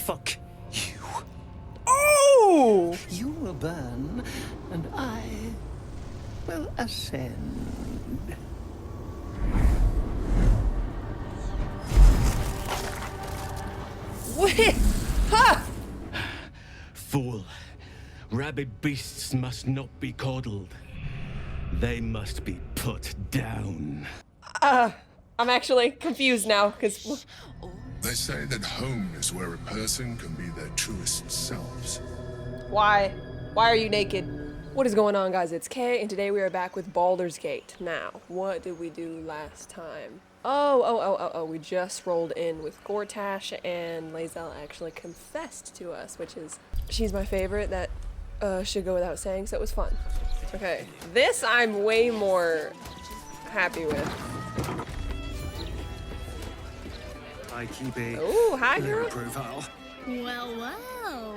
Fuck you. Oh! You will burn, and I will ascend. Wait! Ha! Fool. Rabid beasts must not be coddled. They must be put down. I'm actually confused now, because... They say that home is where a person can be their truest selves. Why? Why are you naked? What is going on, guys? It's Kay, and today we are back with Baldur's Gate. Now, what did we do last time? Oh, we just rolled in with Gortash, and Lae'zel actually confessed to us, which is... She's my favorite, that should go without saying, so it was fun. Okay, this I'm way more happy with. I keep a Ooh, hi, girl. profile. Well,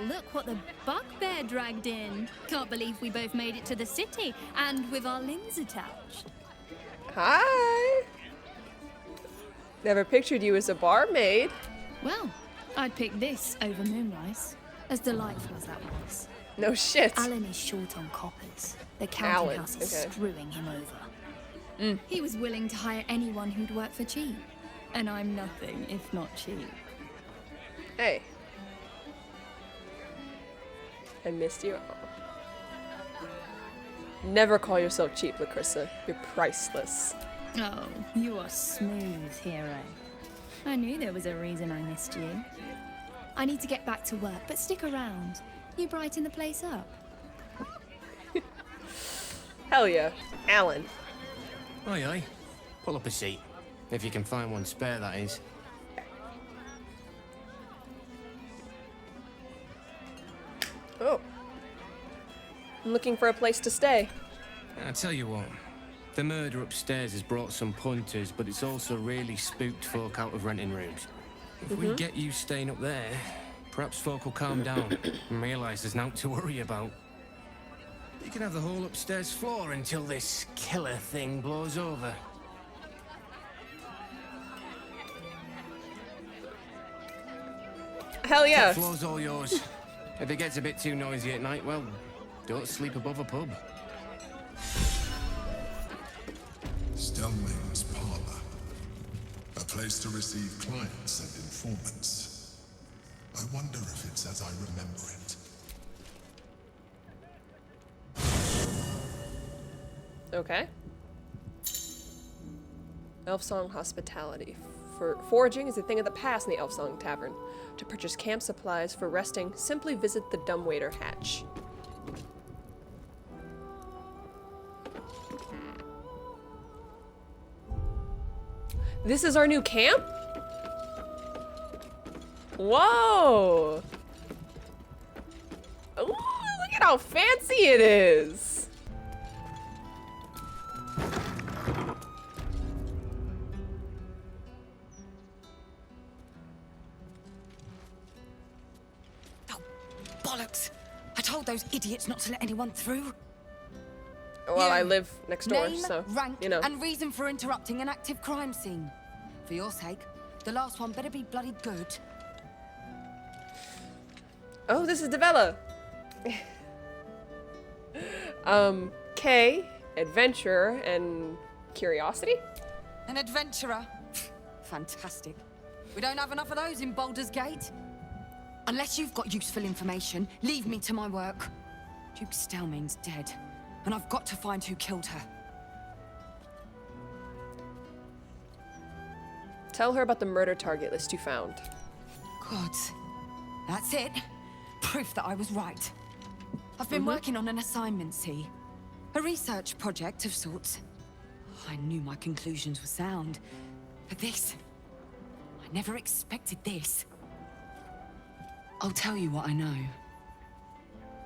look what the bugbear dragged in. Can't believe we both made it to the city, and with our limbs attached. Hi. Never pictured you as a barmaid. Well, I'd pick this over Moonrise, as delightful as that was. No shit. Aylin is short on coppers. The counting house is okay. screwing him over. He was willing to hire anyone who'd work for cheap. And I'm nothing if not cheap. Hey. I missed you. Never call yourself cheap, Lacrissa. You're priceless. Oh, you are smooth, hero. I knew there was a reason I missed you. I need to get back to work, but stick around. You brighten the place up. Hell yeah. Alan. Aye, aye. Pull up a seat. If you can find one spare, that is. Oh. I'm looking for a place to stay. I tell you what. The murder upstairs has brought some punters, but it's also really spooked folk out of renting rooms. If we get you staying up there, perhaps folk will calm down and realise there's naught to worry about. You can have the whole upstairs floor until this killer thing blows over. Hell yeah. The floor's all yours. If it gets a bit too noisy at night, well, don't sleep above a pub. Stelming's Parlor. A place to receive clients and informants. I wonder if it's as I remember it. Okay. Elfsong hospitality. Foraging is a thing of the past in the Elfsong Tavern. To purchase camp supplies for resting, simply visit the dumbwaiter hatch. This is our new camp? Whoa! Ooh, look at how fancy it is! Bollocks! I told those idiots not to let anyone through. Well, I live next door, Name, so, rank, you know. and reason for interrupting an active crime scene. For your sake, the last one better be bloody good. Oh, this is Devella. Kay, adventurer, and curiosity? An adventurer? Fantastic. We don't have enough of those in Baldur's Gate. Unless you've got useful information, leave me to my work. Duke Stelming's dead, and I've got to find who killed her. Tell her about the murder target list you found. God, that's it. Proof that I was right. I've been working on an assignment, see? A research project of sorts. I knew my conclusions were sound, but this... I never expected this. I'll tell you what I know.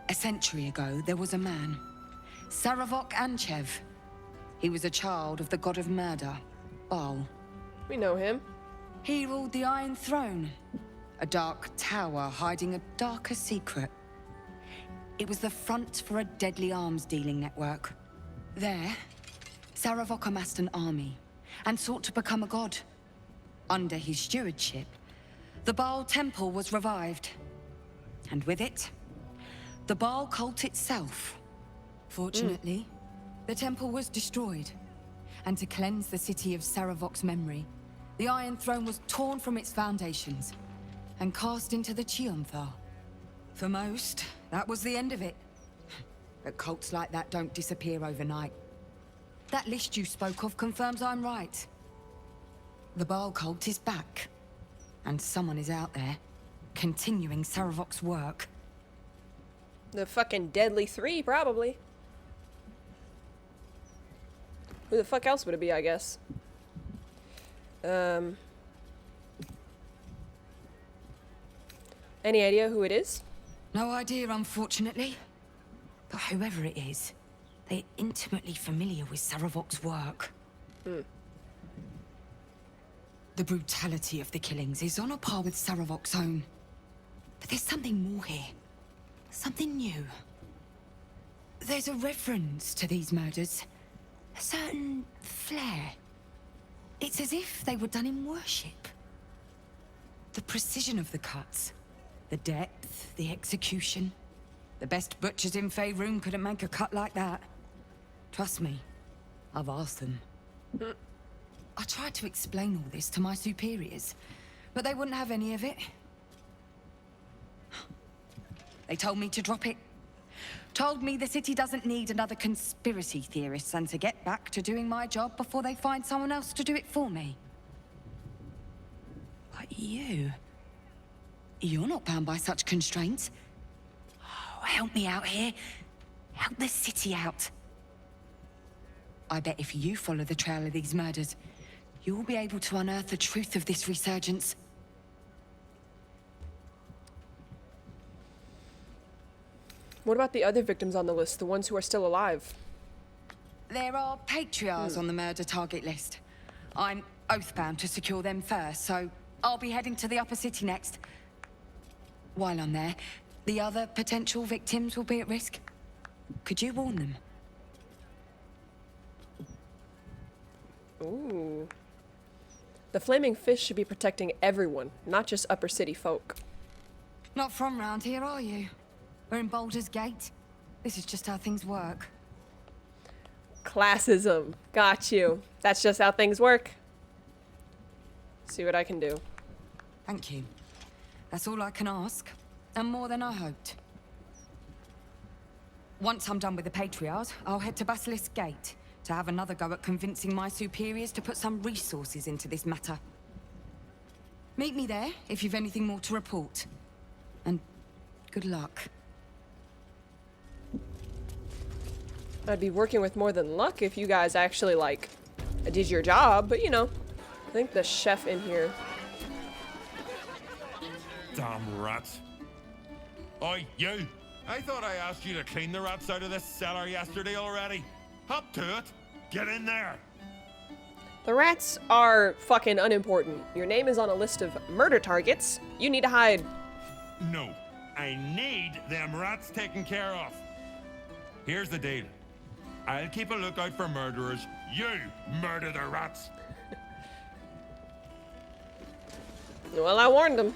A century ago, there was a man, Saravok Anchev. He was a child of the god of murder, Bhaal. We know him. He ruled the Iron Throne, a dark tower hiding a darker secret. It was the front for a deadly arms-dealing network. There, Saravok amassed an army and sought to become a god. Under his stewardship, The Bhaal temple was revived. And with it, the Bhaal cult itself. Fortunately, the temple was destroyed. And to cleanse the city of Sarevok's memory, the Iron Throne was torn from its foundations and cast into the Chionthar. For most, that was the end of it. But cults like that don't disappear overnight. That list you spoke of confirms I'm right. The Bhaal cult is back. And someone is out there, continuing Sarevok's work. The fucking Deadly Three, probably. Who the fuck else would it be, I guess? Any idea who it is? No idea, unfortunately. But whoever it is, they're intimately familiar with Sarevok's work. The brutality of the killings is on a par with Sarevok's own. But there's something more here. Something new. There's a reference to these murders. A certain flair. It's as if they were done in worship. The precision of the cuts. The depth, the execution. The best butchers in Faerun couldn't make a cut like that. Trust me, I've asked them. I tried to explain all this to my superiors, but they wouldn't have any of it. They told me to drop it. Told me the city doesn't need another conspiracy theorist and to get back to doing my job before they find someone else to do it for me. But you're not bound by such constraints. Oh, help me out here. Help the city out. I bet if you follow the trail of these murders, you'll be able to unearth the truth of this resurgence. What about the other victims on the list, the ones who are still alive? There are patriarchs on the murder target list. I'm oathbound to secure them first, so I'll be heading to the upper city next. While I'm there, the other potential victims will be at risk. Could you warn them? Ooh. The flaming fish should be protecting everyone, not just upper city folk. Not from round here, are you? We're in Baldur's Gate. This is just how things work. Classism. Got you. That's just how things work. See what I can do. Thank you. That's all I can ask, and more than I hoped. Once I'm done with the Patriarchs, I'll head to Basilisk Gate to have another go at convincing my superiors to put some resources into this matter. Meet me there if you've anything more to report. And good luck. I'd be working with more than luck if you guys actually, like, did your job, but you know. I think the chef in here. Damn rats. Oi, you! I thought I asked you to clean the rats out of this cellar yesterday already. Hop to it. Get in there. The rats are fucking unimportant. Your name is on a list of murder targets. You need to hide. No. I need them rats taken care of. Here's the deal. I'll keep a lookout for murderers. You murder the rats. Well, I warned them.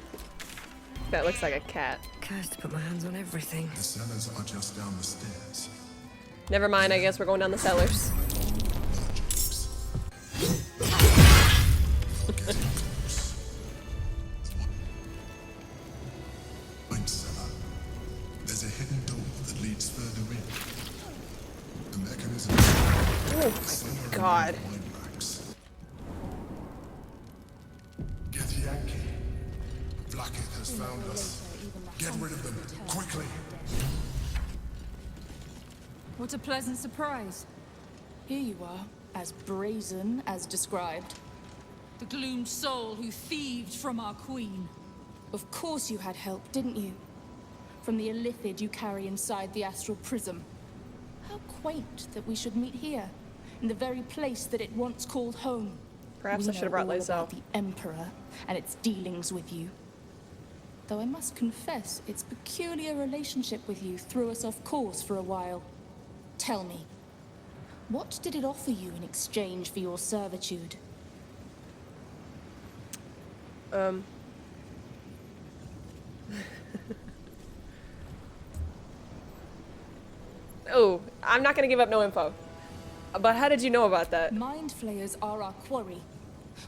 That looks like a cat. Cursed to put my hands on everything. The cellars are just down the stairs. Never mind, I guess we're going down the cellars. Getting close. Wine cellar. There's a hidden door that leads further in. The mechanism. Oh my god. Wine racks. Get Yankee. Blackhead has found us. Get rid of them, quickly. What a pleasant surprise. Here you are, as brazen as described. The gloomed soul who thieved from our queen. Of course you had help, didn't you? From the illithid you carry inside the astral prism. How quaint that we should meet here, in the very place that it once called home. Perhaps I should have brought Lise Lise. the Emperor and its dealings with you. Though I must confess, its peculiar relationship with you threw us off course for a while. Tell me, what did it offer you in exchange for your servitude? Oh, I'm not gonna give up no info. But how did you know about that? Mind flayers are our quarry.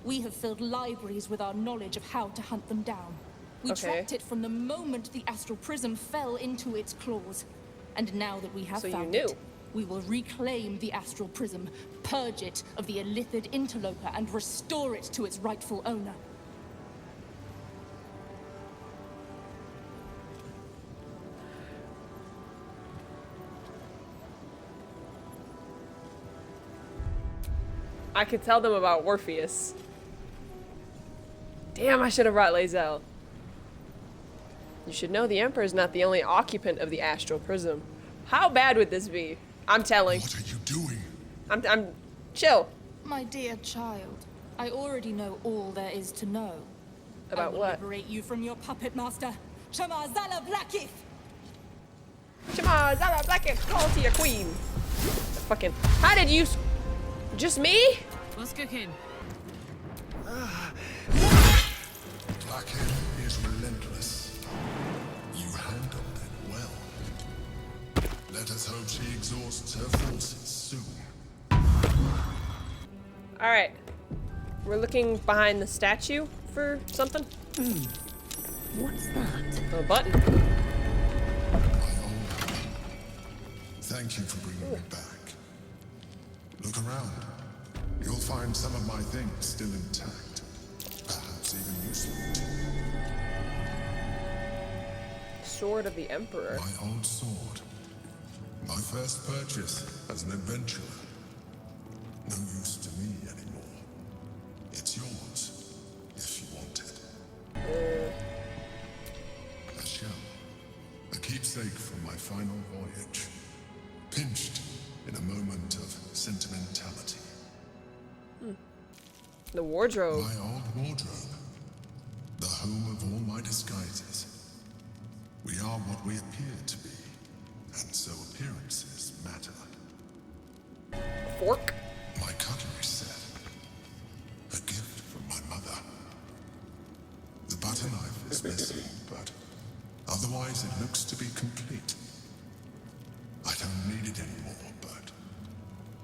We have filled libraries with our knowledge of how to hunt them down. We tracked it from the moment the astral prism fell into its claws. And now that we have found it, we will reclaim the astral prism, purge it of the illithid interloper, and restore it to its rightful owner. I could tell them about Orpheus. Damn, I should have brought Lae'zel. You should know the Emperor is not the only occupant of the astral prism. How bad would this be? I'm telling. What are you doing? I'm chill. My dear child, I already know all there is to know. About what? I will liberate you from your puppet master, Shama Zala Blackith. Shama Zala Blackith, call to your queen. Fucking. How did you? Just me? What's cooking? Blackhead is relentless. You handled it well. Let us hope she exhausts her forces soon. Alright. We're looking behind the statue for something. What's that? A button. Thank you for bringing me back. Look around. You'll find some of my things still intact. Perhaps even useful to you. Sword of the Emperor. My old sword. My first purchase as an adventurer. No use to me anymore. It's yours, if you want it. A shell. A keepsake from my final voyage. Pinched in a moment of sentimentality. The wardrobe. My old wardrobe. The home of all my disguises. We are what we appear to be, and so appearances matter. A fork. My cutlery set. A gift from my mother. The butter knife is missing, but otherwise it looks to be complete. I don't need it anymore, but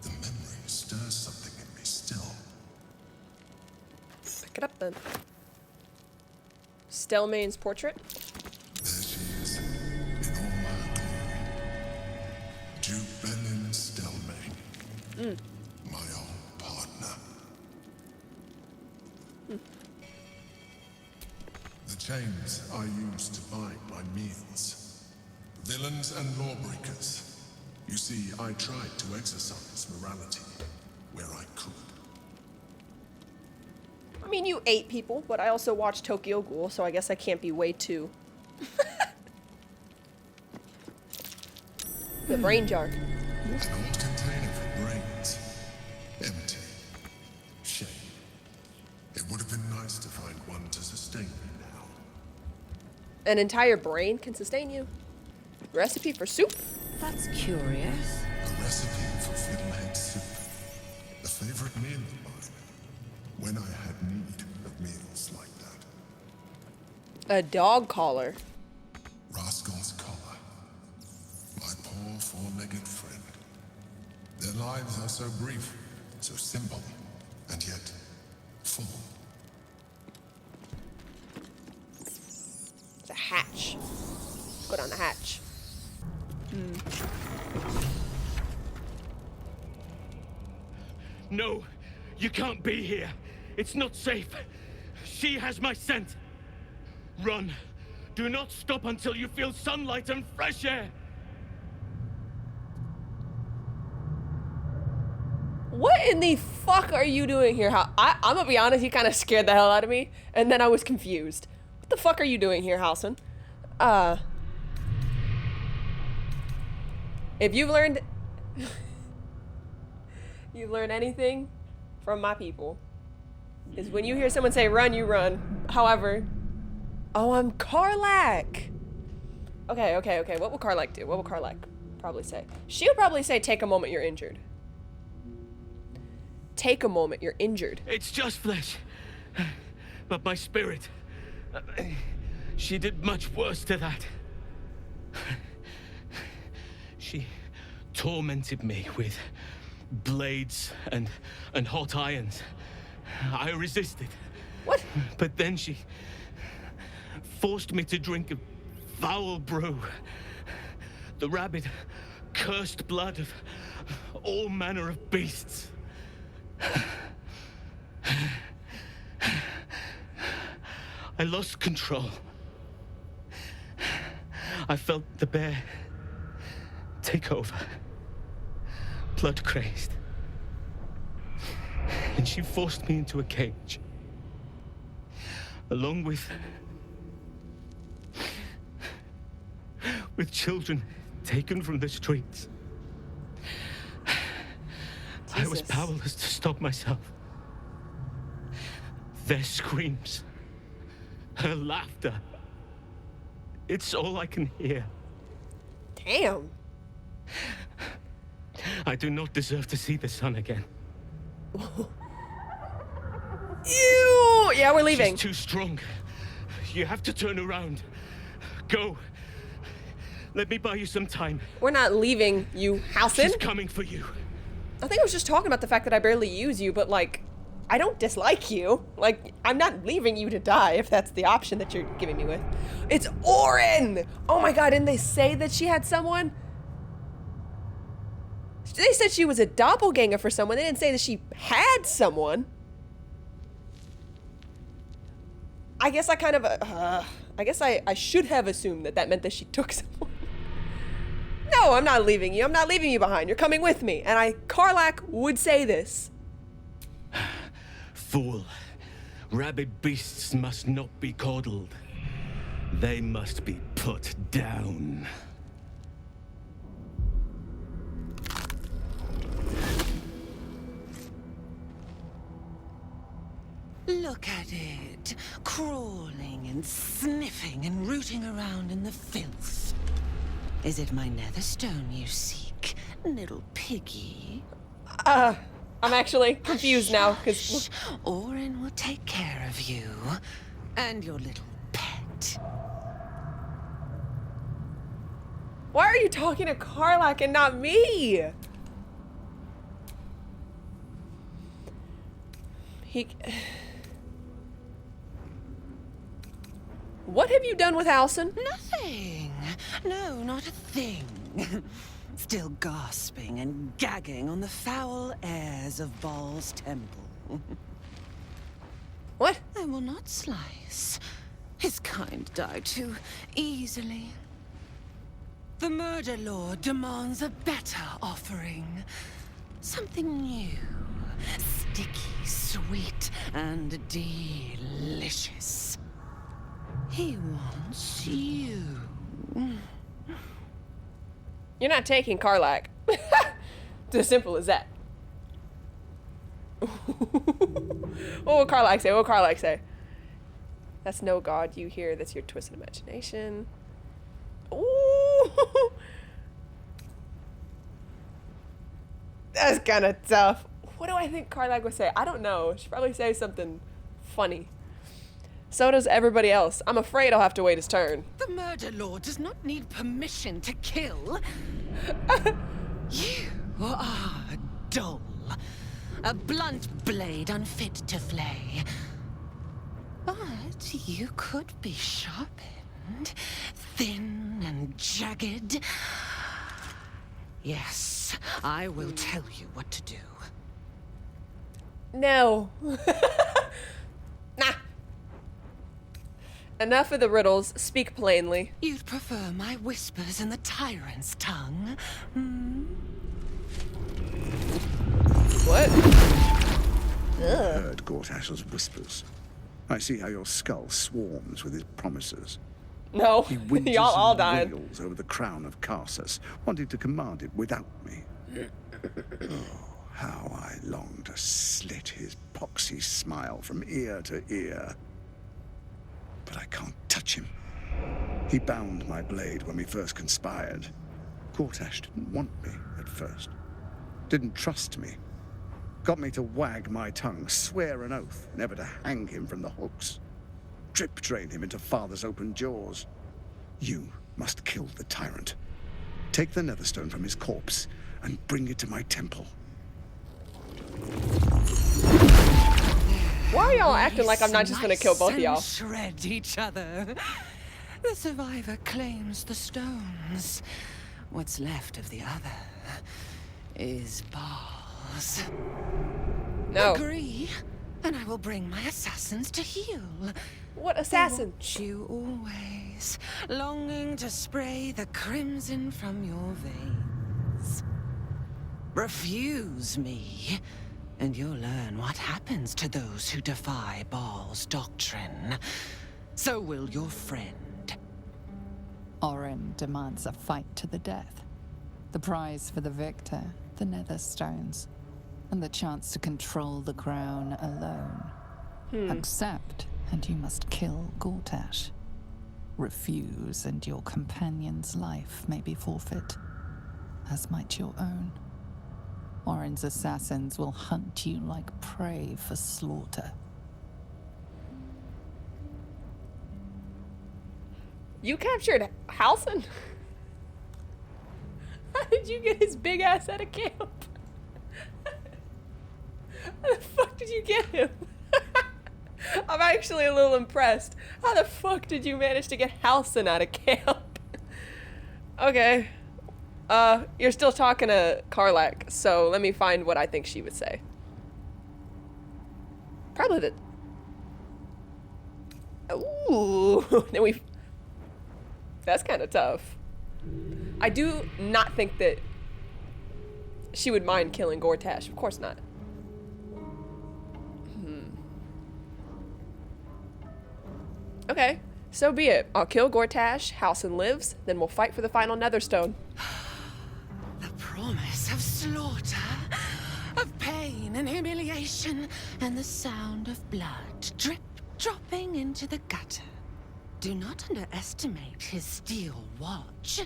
the memory stirs something in me still. Pick it up then. Stelmane's portrait. There she is, in all my glory. Duke Belin Stelmane. My old partner. The chains I use to buy my meals. Villains and lawbreakers. You see, I tried to exercise morality where I could. I mean, you ate people, but I also watched Tokyo Ghoul, so I guess I can't be way too. The brain jar. An old container for brains. Empty. Shame. It would have been nice to find one to sustain me now. An entire brain can sustain you. Recipe for soup? That's curious. A recipe for fiddlehead soup. A favorite meal of mine. When I had need of meals like that. A dog collar. Rascal's collar. My poor four-legged friend. Their lives are so brief, so simple, and yet full. The hatch. Go down the hatch. No, you can't be here. It's not safe. She has my scent. Run. Do not stop until you feel sunlight and fresh air. What in the fuck are you doing here? I'm gonna be honest, you kind of scared the hell out of me, and then I was confused. What the fuck are you doing here, Halsin? If you've learned anything from my people, is when you hear someone say run, you run. However, oh, I'm Karlach. Okay. What will Karlach do? What will Karlach probably say? She'll probably say, take a moment, you're injured. Take a moment, you're injured. It's just flesh. But my spirit. She did much worse to that. She tormented me with blades and hot irons. I resisted. What? But then she forced me to drink a foul brew. The rabid, cursed blood of all manner of beasts. I lost control. I felt the bear take over, blood crazed. And she forced me into a cage, along with children taken from the streets. I was powerless to stop myself. Their screams, her laughter, it's all I can hear. Damn. I do not deserve to see the sun again. Ew! Yeah, we're leaving. She's too strong. You have to turn around. Go. Let me buy you some time. We're not leaving you, Halsin. She's coming for you. I think I was just talking about the fact that I barely use you, but like, I don't dislike you. Like, I'm not leaving you to die if that's the option that you're giving me with. It's Orin! Oh my god, didn't they say that she had someone? They said she was a doppelganger for someone. They didn't say that she had someone. I guess I kind of, I guess I should have assumed that that meant that she took someone. No, I'm not leaving you. I'm not leaving you behind. You're coming with me. And Karlach would say this. Fool. Rabid beasts must not be coddled. They must be put down. Look at it, crawling and sniffing and rooting around in the filth. Is it my netherstone you seek, little piggy? I'm actually confused now, because... Orin will take care of you, and your little pet. Why are you talking to Karlach and not me? What have you done with Halsin? Nothing. No, not a thing. Still gasping and gagging on the foul airs of Bhaal's temple. What? I will not slice. His kind die too easily. The Murder Lord demands a better offering. Something new. Sticky, sweet, and delicious. He wants you. You're not taking Karlach. It's as simple as that. What will Karlach say? What will Karlach say? That's no god you hear. That's your twisted imagination. Ooh. That's kind of tough. What do I think Karlach would say? I don't know. She'd probably say something funny. So does everybody else. I'm afraid I'll have to wait his turn. The Murder Lord does not need permission to kill. You are dull. A blunt blade unfit to flay. But you could be sharpened, thin and jagged. Yes, I will tell you what to do. No. Nah. Enough of the riddles. Speak plainly. You'd prefer my whispers in the tyrant's tongue? Hmm? What? Heard Gortash's whispers. I see how your skull swarms with his promises. No, He whinges y'all all and died. wails over the crown of Karsus, wanting to command it without me. Oh, how I long to slit his poxy smile from ear to ear. But I can't touch him. He bound my blade when we first conspired. Gortash didn't want me at first. Didn't trust me. Got me to wag my tongue, swear an oath, never to hang him from the hooks. drip drain him into Father's open jaws. You must kill the tyrant. Take the Netherstone from his corpse and bring it to my temple. Why are y'all acting like I'm not just gonna kill both of y'all? Shred each other. The survivor claims the stones. What's left of the other is Bhaal's. No. Agree, and I will bring my assassins to heal. What assassin? Want you always, longing to spray the crimson from your veins. Refuse me, and you'll learn what happens to those who defy Bhaal's doctrine. So will your friend. Orin demands a fight to the death. The prize for the victor, the Netherstones, and the chance to control the crown alone. Accept, and you must kill Gortash. Refuse, and your companion's life may be forfeit, as might your own. Orin's assassins will hunt you like prey for slaughter. You captured Halsin? How did you get his big ass out of camp? How the fuck did you get him? I'm actually a little impressed. How the fuck did you manage to get Halsin out of camp? Okay. You're still talking to Karlach, so let me find what I think she would say. Probably the... Ooh. Then we... That's kind of tough. I do not think that she would mind killing Gortash. Of course not. Okay, so be it. I'll kill Gortash, Halsin lives, then we'll fight for the final Netherstone. The promise of slaughter, of pain and humiliation, and the sound of blood dropping into the gutter. Do not underestimate his steel watch.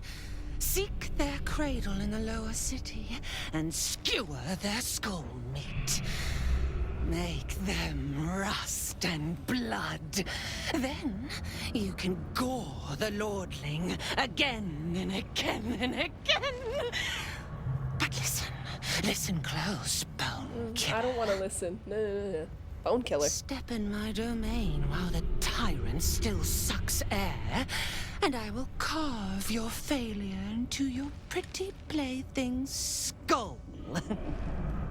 Seek their cradle in the lower city and skewer their skull meat. Make them rust and blood. Then you can gore the lordling again and again and again. But listen close, Bone Killer. I don't want to listen. No. Bone Killer. Step in my domain while the tyrant still sucks air, and I will carve your failure into your pretty plaything's skull.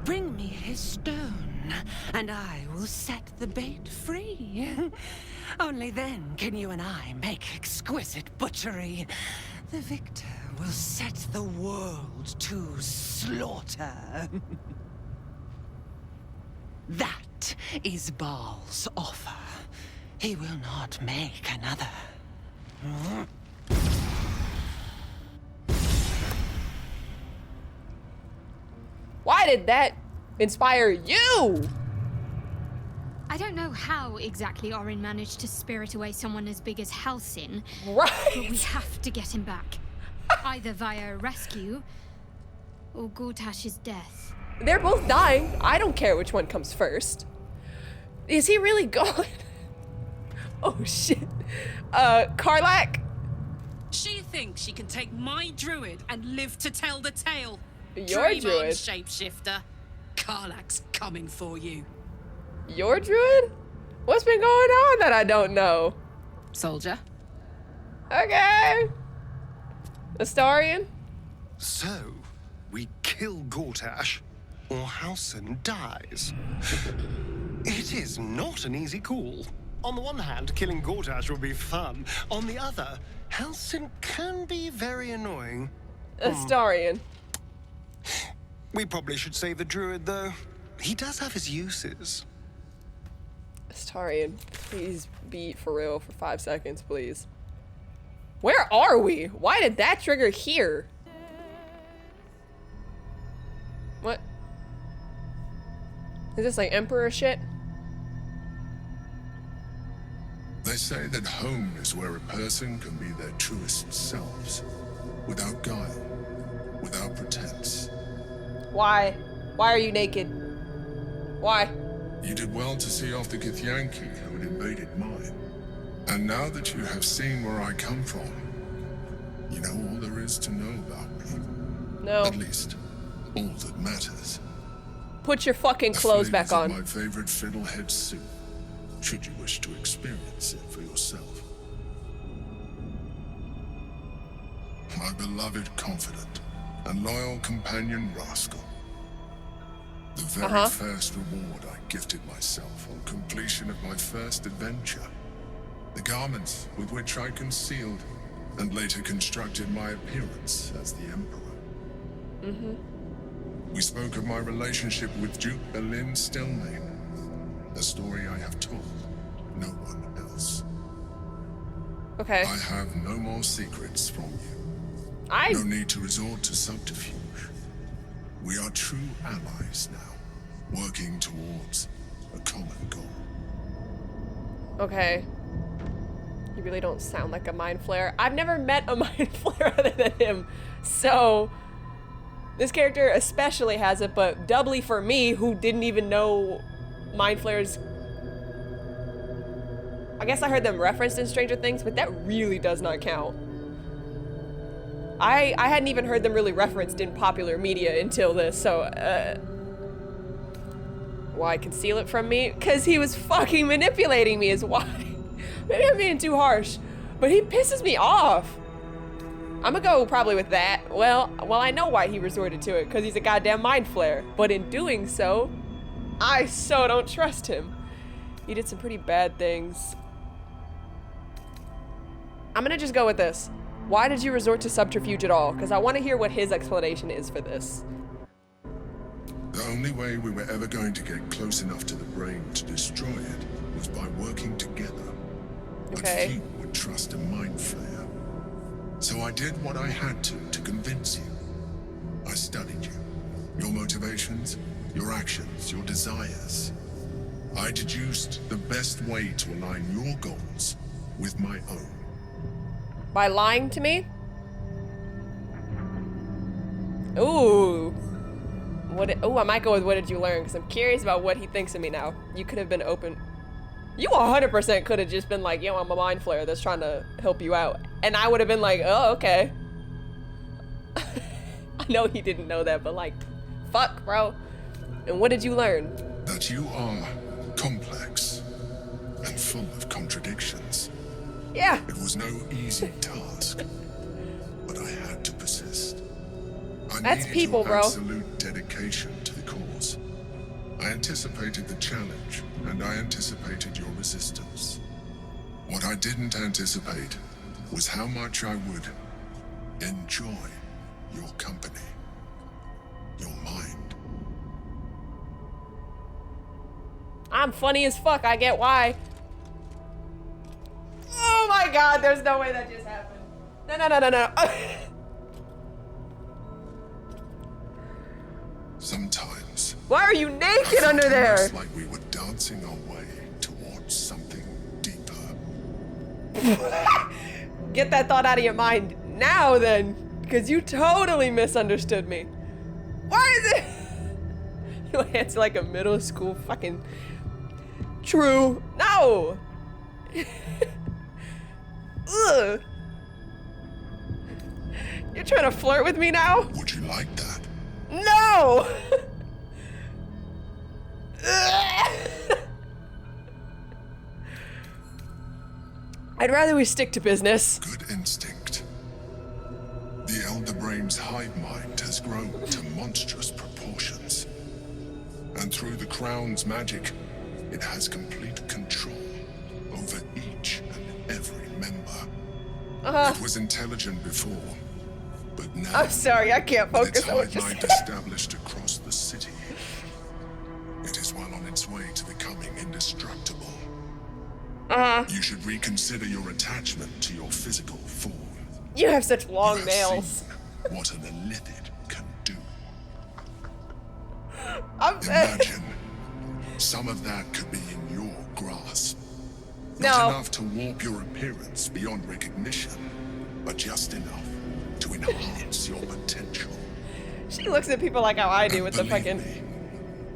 Bring me his stone, and I will set the bait free. Only then can you and I make exquisite butchery. The victor will set the world to slaughter. That is Bhaal's offer. He will not make another. Why did that inspire you? I don't know how exactly Orin managed to spirit away someone as big as Halsin. Right. But we have to get him back. Either via rescue or Gortash's death. They're both dying. I don't care which one comes first. Is he really gone? Oh shit. Karlach? She thinks she can take my druid and live to tell the tale. Your Dream druid? on, shapeshifter. Karlach's coming for you. Your druid? What's been going on that I don't know? Soldier. Okay. Astarion? So, we kill Gortash, or Halsin dies. It is not an easy call. On the one hand, killing Gortash will be fun. On the other, Halsin can be very annoying. Astarion. We probably should save the druid, though. He does have his uses. Astarion, please be for real for 5 seconds, please. Where are we? Why did that trigger here? What? Is this like Emperor shit? They say that home is where a person can be their truest selves, without guile, without pretense. Why? Why are you naked? Why? You did well to see off the Githyanki who had invaded mine. And now that you have seen where I come from, you know all there is to know about me. No. At least, all that matters. Put your fucking clothes back on. My favorite fiddlehead soup, should you wish to experience it for yourself. My beloved confidant and loyal companion Rascal. The very first reward I gifted myself on completion of my first adventure. The garments with which I concealed and later constructed my appearance as the Emperor. We spoke of my relationship with Duke Aylin Stelmane, a story I have told no one else. Okay. I have no more secrets from you. No need to resort to subterfuge. We are true allies now, working towards a common goal. Okay. You really don't sound like a mind flayer. I've never met a mind flayer other than him. So, this character especially has it, but doubly for me, who didn't even know mind flayers. I guess I heard them referenced in Stranger Things, but that really does not count. I hadn't even heard them really referenced in popular media until this, so, why conceal it from me? Because he was fucking manipulating me is why. Maybe I'm being too harsh, but he pisses me off. I'm gonna go probably with that. Well, I know why he resorted to it, because he's a goddamn mind flayer. But in doing so, I so don't trust him. He did some pretty bad things. I'm gonna just go with this. Why did you resort to subterfuge at all? Because I want to hear what his explanation is for this. The only way we were ever going to get close enough to the brain to destroy it was by working together. Okay. But few would trust a mind flayer. So I did what I had to convince you. I studied you. Your motivations, your actions, your desires. I deduced the best way to align your goals with my own. By lying to me? Ooh. I might go with what did you learn, because I'm curious about what he thinks of me now. You could have been open. You 100% could have just been like, yo, I'm a mind flayer that's trying to help you out. And I would have been like, oh, okay. I know he didn't know that, but like, fuck, bro. And what did you learn? That you are complex and full of contradictions. Yeah. It was no easy task, but I had to persist. That's people, bro. Absolute dedication to the cause. I anticipated the challenge, and I anticipated your resistance. What I didn't anticipate was how much I would enjoy your company, your mind. I'm funny as fuck, I get why. Oh my god, there's no way that just happened. No. Sometimes. Why are you naked under there? It's like we were dancing our way towards something deeper. Get that thought out of your mind now then, because you totally misunderstood me. Why is it? You answer like a middle school fucking true. No. Ugh. You're trying to flirt with me now? Would you like that? No! I'd rather we stick to business. Good instinct. The Elder Brain's hive mind has grown to monstrous proportions. And through the Crown's magic, it has complete control over each and every member. It was intelligent before, but now... I'm sorry, I can't focus on what you mind said. established across the city. It is well on its way to becoming indestructible. You should reconsider your attachment to your physical form. You have such long You have nails. seen what an illithid can do. Imagine some of that could be in your grasp. No. Not enough to warp your appearance beyond recognition, but just enough to enhance your potential. She looks at people like how I do with the fucking...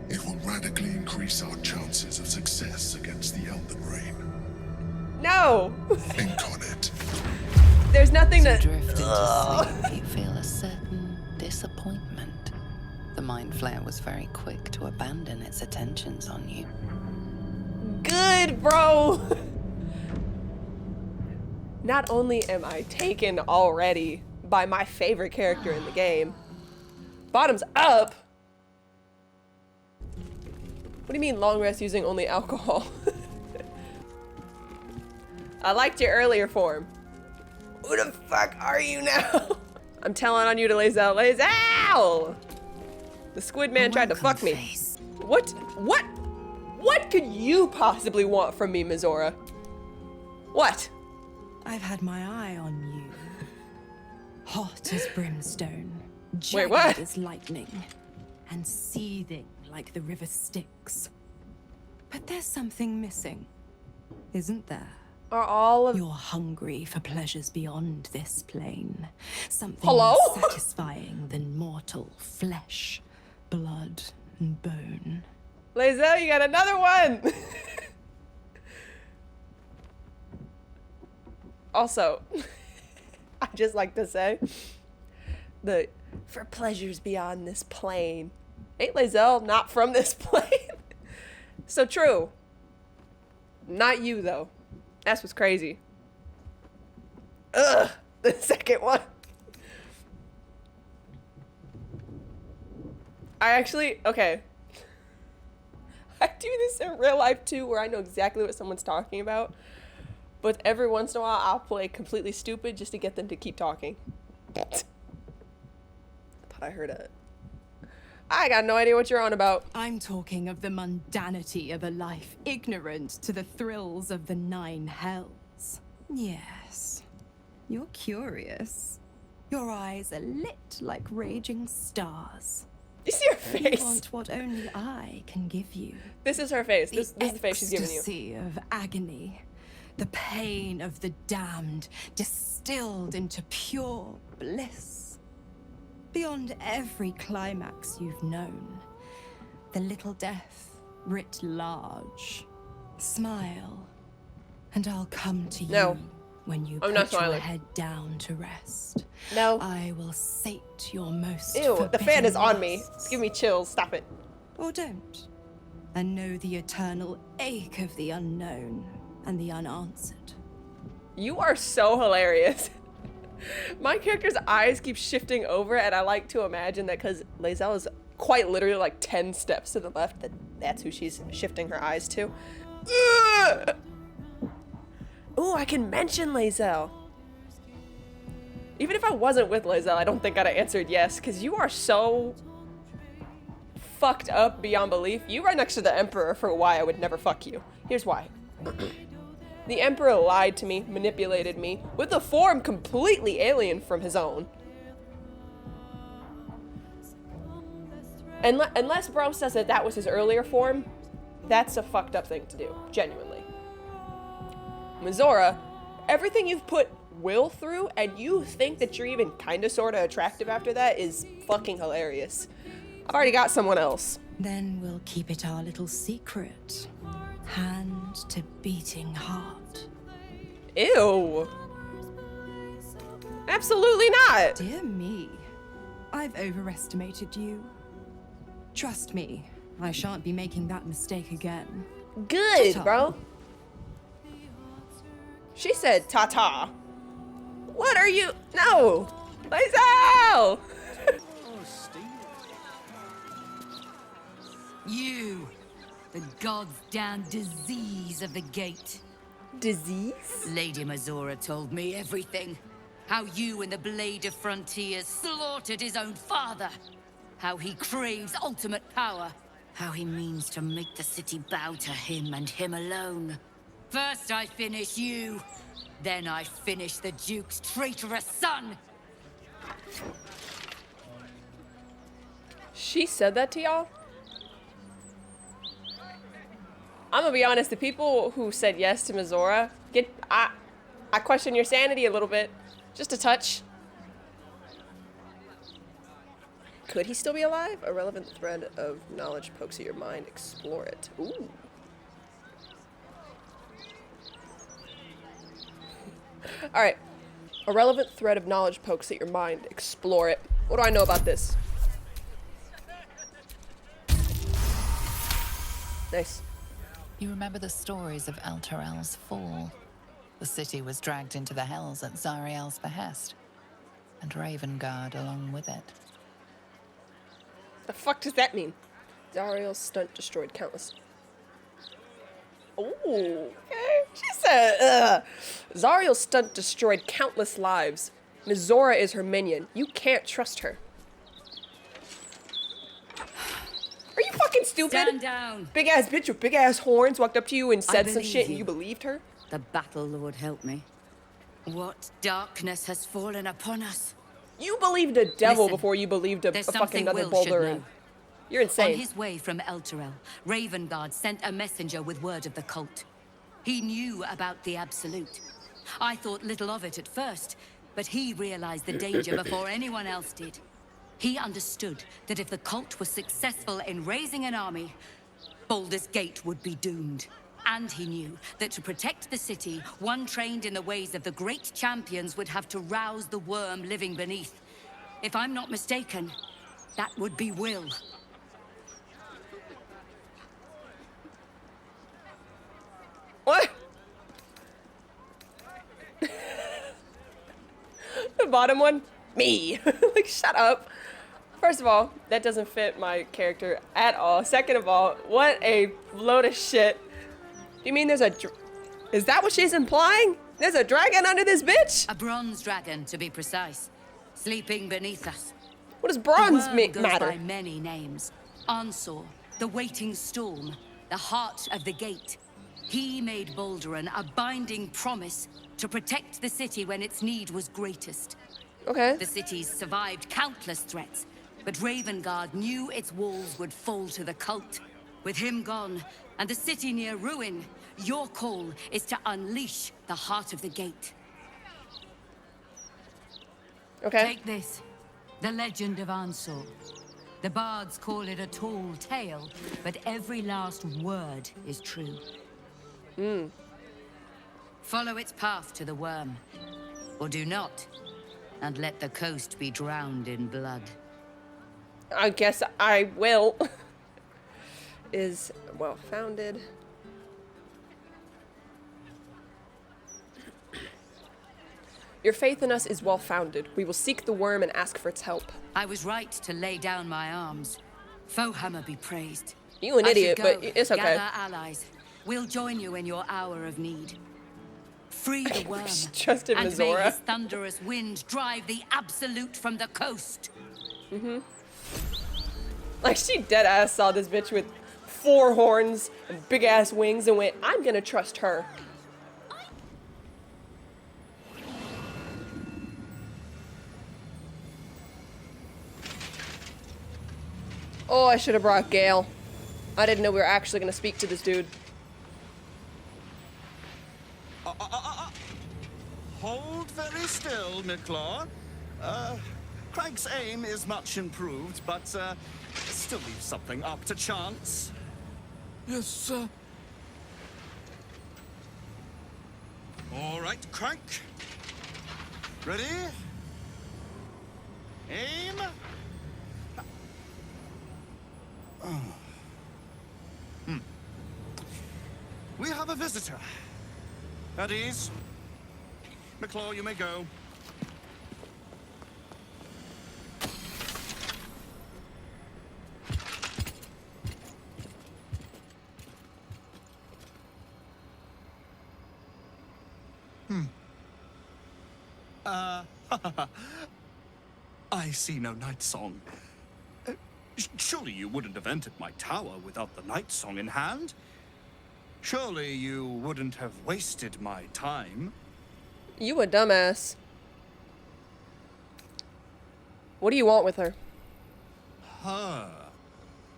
It will radically increase our chances of success against the Elder Brain. No! Think on it. There's nothing As to... you drift into sleep, you feel a certain disappointment. The Mind Flayer was very quick to abandon its attentions on you. Good, bro! Not only am I taken already by my favorite character in the game, bottoms up! What do you mean long rest using only alcohol? I liked your earlier form. Who the fuck are you now? I'm telling on you to Lae'zel. Lae'zel! The squid man tried to fuck me. What? What could you possibly want from me, Mizora? What? I've had my eye on you. Hot as brimstone, Wait, what? jagged as lightning, and seething like the river Styx. But there's something missing, isn't there? Are all of... You're hungry for pleasures beyond this plane. Something Hello? more satisfying than mortal flesh, blood, and bone. Lae'zel, you got another one! Also, I just like to say, for pleasures beyond this plane. Ain't Lae'zel not from this plane? So true. Not you, though. That's what's crazy. Ugh, the second one. Okay. I do this in real life too, where I know exactly what someone's talking about. But every once in a while, I'll play completely stupid just to get them to keep talking. Thought I heard it. I got no idea what you're on about. I'm talking of the mundanity of a life ignorant to the thrills of the 9 hells. Yes, you're curious. Your eyes are lit like raging stars. You see her face? You want what only I can give you. This is her face. This is the face she's giving you. The ecstasy of agony. The pain of the damned, distilled into pure bliss. Beyond every climax you've known. The little death writ large. Smile, and I'll come to you when you put your head down to rest. No. I will sate your most Ew, the fan is on me. lusts. It's giving me chills. Stop it. Or don't. And know the eternal ache of the unknown and the unanswered. You are so hilarious. My character's eyes keep shifting over, and I like to imagine that because Lae'zel is quite literally like 10 steps to the left, that's who she's shifting her eyes to. Ugh! Ooh, I can mention Lae'zel. Even if I wasn't with Lae'zel, I don't think I'd have answered yes, because you are so fucked up beyond belief. You right next to the Emperor for why I would never fuck you. Here's why. The Emperor lied to me, manipulated me, with a form completely alien from his own. Unless bro says that that was his earlier form, that's a fucked up thing to do, genuinely. Mizora, everything you've put Will through, and you think that you're even kinda sorta attractive after that is fucking hilarious. I've already got someone else. Then we'll keep it our little secret. Hand to beating heart. Ew. Absolutely not. Dear me. I've overestimated you. Trust me, I shan't be making that mistake again. Good, Ta-ta. bro. She said ta-ta. What are you? No. Lae'zel! You, the god's damn disease of the gate. Disease? Lady Mizora told me everything. How you and the Blade of Frontiers slaughtered his own father. How he craves ultimate power. How he means to make the city bow to him and him alone. First I finish you, then I finish the Duke's traitorous son. She said that to y'all? I'm gonna be honest, the people who said yes to Mizora, I question your sanity a little bit. Just a touch. Could he still be alive? A relevant thread of knowledge pokes at your mind. Explore it. Ooh. Alright. A relevant thread of knowledge pokes at your mind. Explore it. What do I know about this? Nice. You remember the stories of Elturel's fall. The city was dragged into the hells at Zariel's behest, and Ravengard along with it. The fuck does that mean? Zariel's stunt destroyed countless. Ooh, okay. She said, Zariel's stunt destroyed countless lives. Mizora is her minion. You can't trust her. Are you fucking stupid? Stand down. Big ass bitch with big ass horns walked up to you and said some shit and you believed her? The battle lord help me. What darkness has fallen upon us? You believed a devil Listen, before you believed a there's fucking something other Will should Baldur. know. You're insane. On his way from Elturel, Ravengard sent a messenger with word of the cult. He knew about the Absolute. I thought little of it at first, but he realized the danger before anyone else did. He understood that if the cult was successful in raising an army, Baldur's Gate would be doomed. And he knew that to protect the city, one trained in the ways of the great champions would have to rouse the worm living beneath. If I'm not mistaken, that would be Will. What? The bottom one? Me. Like, shut up. First of all, that doesn't fit my character at all. Second of all, what a load of shit. Do you mean there's a... Is that what she's implying? There's a dragon under this bitch? A bronze dragon, to be precise. Sleeping beneath us. What does bronze goes matter? By many names. Ansur, the waiting storm, the heart of the gate. He made Balduran a binding promise to protect the city when its need was greatest. Okay. The city's survived countless threats, but Ravengard knew its walls would fall to the cult. With him gone, and the city near ruin, your call is to unleash the heart of the gate. Okay. Take this. The legend of Ansur. The bards call it a tall tale, but every last word is true. Follow its path to the worm. Or do not, and let the coast be drowned in blood. I guess I will. Is well founded. Your faith in us is well founded. We will seek the worm and ask for its help. I was right to lay down my arms. Fohammer be praised. You an idiot, but it's okay. Gather allies. We'll join you in your hour of need. Free the worm. Trusted and Mizora. may his thunderous wind drive the Absolute from the coast. Like, she dead ass saw this bitch with 4 horns and big ass wings and went, I'm gonna trust her. Oh, I should have brought Gale. I didn't know we were actually gonna speak to this dude. Hold very still, Midclaw. Craig's aim is much improved, but still leaves something up to chance. Yes, sir. All right, Craig. Ready? Aim. We have a visitor. At ease. McClaw, you may go. I see no Nightsong. Surely you wouldn't have entered my tower without the Nightsong in hand? Surely you wouldn't have wasted my time? You a dumbass. What do you want with her? Her.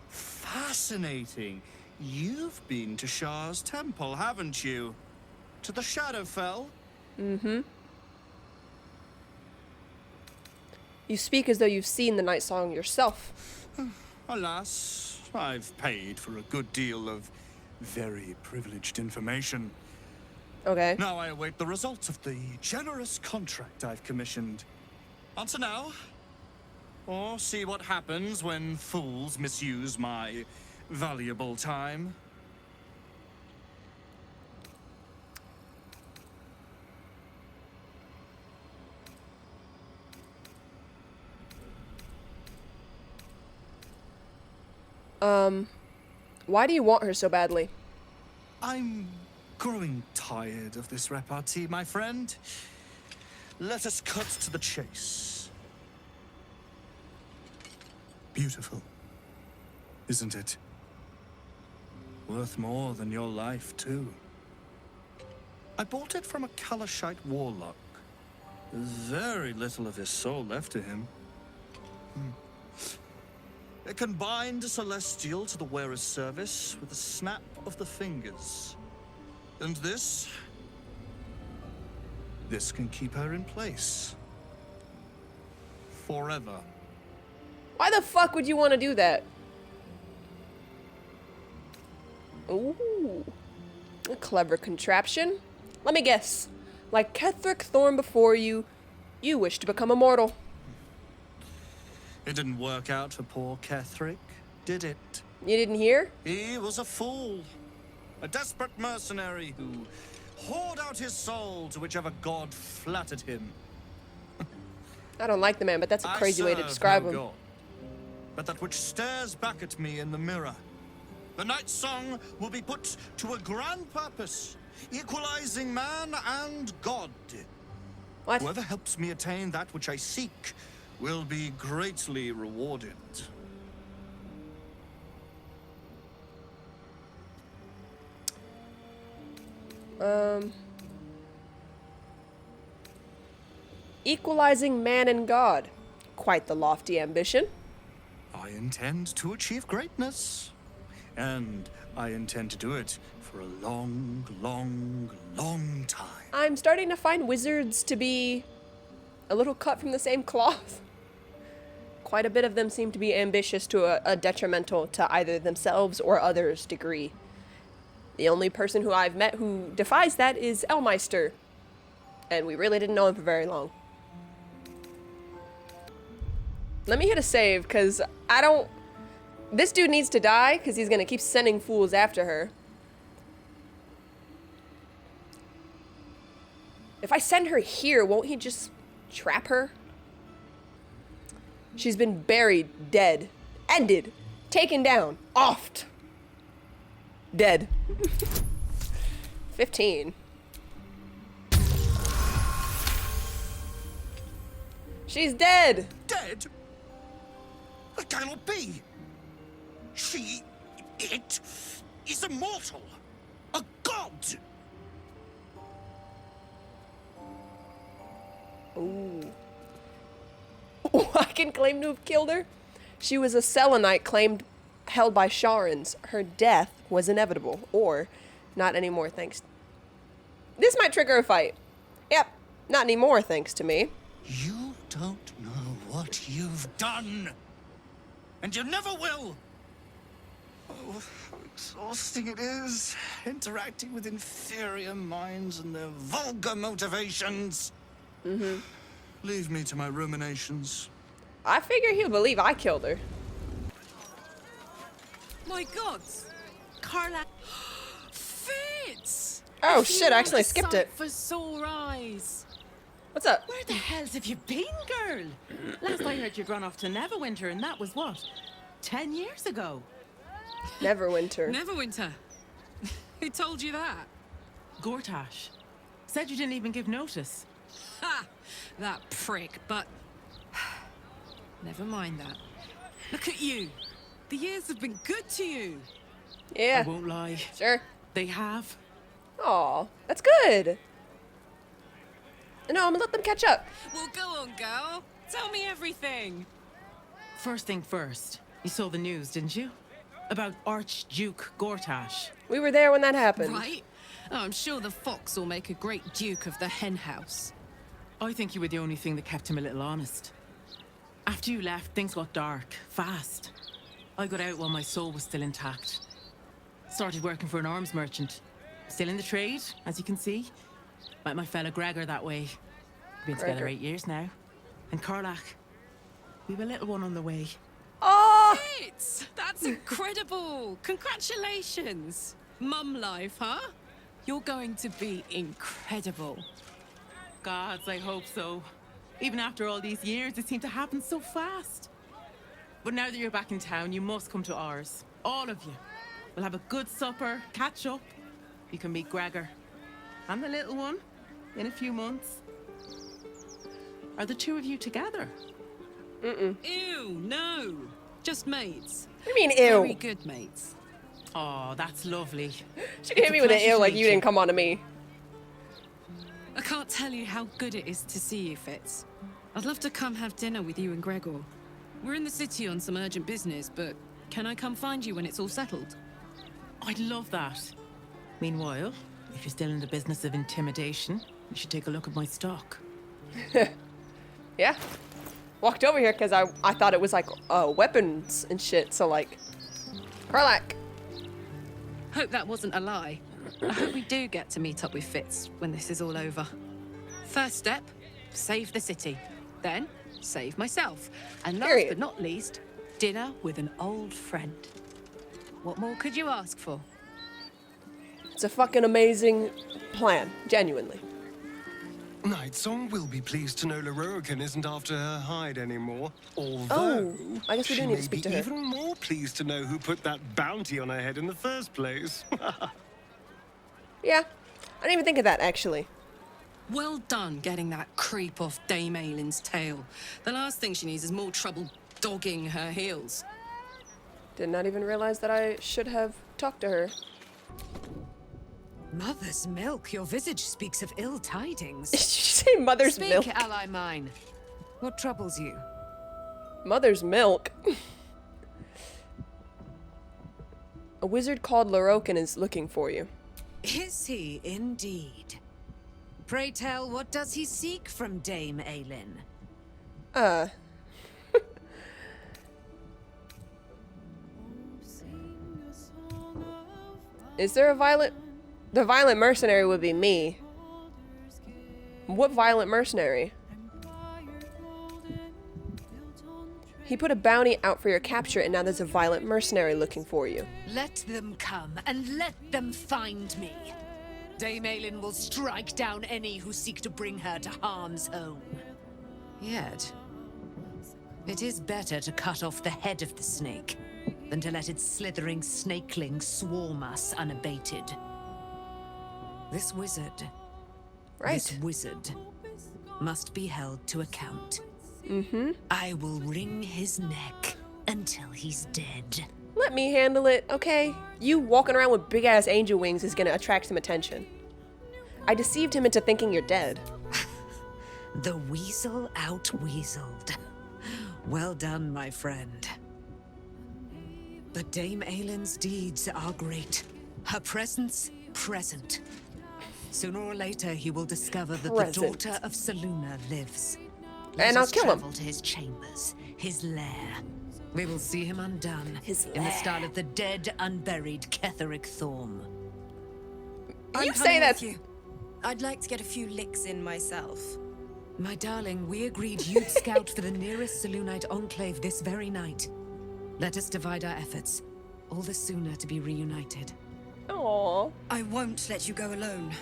Fascinating. You've been to Szarr's temple, haven't you? To the Shadowfell? You speak as though you've seen the Nightsong yourself. Alas, I've paid for a good deal of very privileged information. Okay. Now I await the results of the generous contract I've commissioned. Answer now, or see what happens when fools misuse my valuable time. Why do you want her so badly? I'm growing tired of this repartee, my friend. Let us cut to the chase. Beautiful, isn't it? Worth more than your life, too. I bought it from a Kalashite warlock. There's very little of his soul left to him. It can bind a celestial to the wearer's service with a snap of the fingers. And this can keep her in place. Forever. Why the fuck would you want to do that? Ooh. A clever contraption. Let me guess. Like Ketheric Thorn before you, you wish to become immortal. It didn't work out for poor Ketheric, did it? You didn't hear? He was a fool. A desperate mercenary who poured out his soul to whichever god flattered him. I don't like the man, but that's a crazy way to describe him. God, but that which stares back at me in the mirror. The Nightsong will be put to a grand purpose, equalizing man and god. What? Whoever helps me attain that which I seek will be greatly rewarded. Equalizing man and god. Quite the lofty ambition. I intend to achieve greatness. And I intend to do it for a long, long, long time. I'm starting to find wizards to be a little cut from the same cloth. Quite a bit of them seem to be ambitious to a detrimental to either themselves or others degree. The only person who I've met who defies that is Elmeister. And we really didn't know him for very long. Let me hit a save, because I don't... This dude needs to die, because he's going to keep sending fools after her. If I send her here, won't he just trap her? She's been buried, dead, ended, taken down, offed. Dead. 15. She's dead. Dead? That cannot be. It is immortal. A god. Ooh. I can claim to have killed her. She was a Selenite held by Sharans. Her death was inevitable, or not anymore thanks. This might trigger a fight. Yep, not anymore thanks to me. You don't know what you've done. And you never will. Oh, how exhausting it is, interacting with inferior minds and their vulgar motivations. Mm-hmm. Leave me to my ruminations. I figure he'll believe I killed her. My gods! Karlach... Fitz! Oh If shit, you I actually want a skipped sight it. for sore eyes. What's up? Where the hell have you been, girl? Last I heard you'd run off to Neverwinter, and that was what? 10 years ago. Neverwinter. Neverwinter? Who told you that? Gortash. Said you didn't even give notice. Ha! That prick, but... Never mind that. Look at you. The years have been good to you. Yeah. I won't lie. Sure. They have. Aw, that's good. No, I'm gonna let them catch up. Well, go on, girl. Tell me everything. First thing first, you saw the news, didn't you? About Archduke Gortash. We were there when that happened. Right? Oh, I'm sure the fox will make a great duke of the hen house. I think you were the only thing that kept him a little honest. After you left, things got dark, fast. I got out while my soul was still intact. Started working for an arms merchant. Still in the trade, as you can see. Met my fella Gregor that way. Been together Gregor. 8 years now. And Karlach, we've a little one on the way. Oh! That's incredible! Congratulations! Mum life, huh? You're going to be incredible. Gods, I hope so. Even after all these years, it seemed to happen so fast. But now that you're back in town, you must come to ours. All of you. We'll have a good supper, catch up. You can meet Gregor. And the little one in a few months. Are the two of you together? Ew, no. Just mates. What do you mean, ew? Very good mates. Oh, that's lovely. She hit me with an ew like you didn't come on to me. I can't tell you how good it is to see you, Fitz. I'd love to come have dinner with you and Gregor. We're in the city on some urgent business, but can I come find you when it's all settled? I'd love that. Meanwhile, if you're still in the business of intimidation, you should take a look at my stock. Yeah. Walked over here because I thought it was like weapons and shit, so like... Karlach. Hope that wasn't a lie. I hope we do get to meet up with Fitz when this is all over. First step, save the city. Then, save myself. And last but not least, dinner with an old friend. What more could you ask for? It's a fucking amazing plan, genuinely. Nightsong will be pleased to know Lorroakan isn't after her hide anymore. Although, I guess we do need to she speak to may her. be even more pleased to know who put that bounty on her head in the first place. Yeah, I didn't even think of that, actually. Well done getting that creep off Dame Aylin's tail. The last thing she needs is more trouble dogging her heels. Did not even realize that I should have talked to her. Mother's milk, your visage speaks of ill tidings. Did you say mother's milk? Speak, ally mine. What troubles you? Mother's milk? A wizard called Lorroakan is looking for you. Is he indeed? Pray tell, what does he seek from Dame Aylin? Is there a violent... The violent mercenary would be me. What violent mercenary? He put a bounty out for your capture and now there's a violent mercenary looking for you. Let them come and let them find me. Dame Aylin will strike down any who seek to bring her to harm's home. Yet, it is better to cut off the head of the snake than to let its slithering snakelings swarm us unabated. This wizard, must be held to account. I will wring his neck until he's dead. Let me handle it, okay? You walking around with big-ass angel wings is gonna attract some attention. I deceived him into thinking you're dead. The weasel out-weaseled. Well done, my friend. But Dame Aylin's deeds are great. Her presence, present. Sooner or later, he will discover that the daughter of Selûne lives. And I'll kill him. Travel to his chambers, his lair. We will see him undone in the lair. style of the dead, unburied Ketheric Thorm. You say that. I'd like to get a few licks in myself. My darling, we agreed you'd scout for the nearest Selûnite enclave this very night. Let us divide our efforts, all the sooner to be reunited. Aww. I won't let you go alone.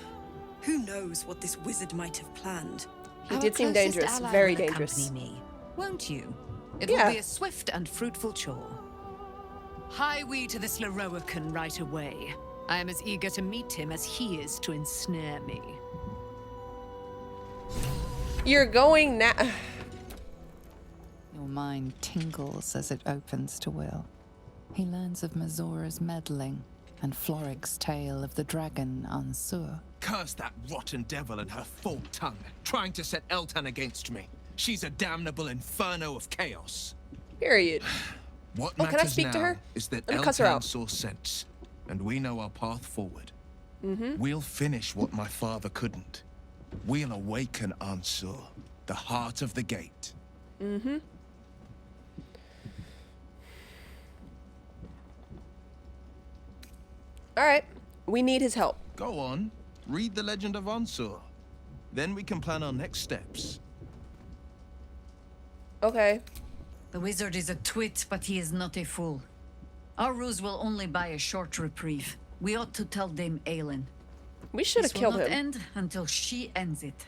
Who knows what this wizard might have planned? He did seem dangerous, very dangerous. Me, won't you? It will be a swift and fruitful chore. Hie we to this Lorroakan right away. I am as eager to meet him as he is to ensnare me. You're going now. Your mind tingles as it opens to Will. He learns of Mazora's meddling and Florig's tale of the dragon Ansur. Curse that rotten devil and her forked tongue, trying to set Eltan against me. She's a damnable inferno of chaos. Period. What can I matters speak now to her? is that Let me cuss her out. Eltan saw sense, and we know our path forward. Mm-hmm. We'll finish what my father couldn't. We'll awaken Ansur, the heart of the gate. Mm-hmm. All right. We need his help. Go on, read the legend of Ansur. Then we can plan our next steps. Okay. The wizard is a twit, but he is not a fool. Our ruse will only buy a short reprieve. We ought to tell Dame Aylin. We should have killed him. This will not end until she ends it.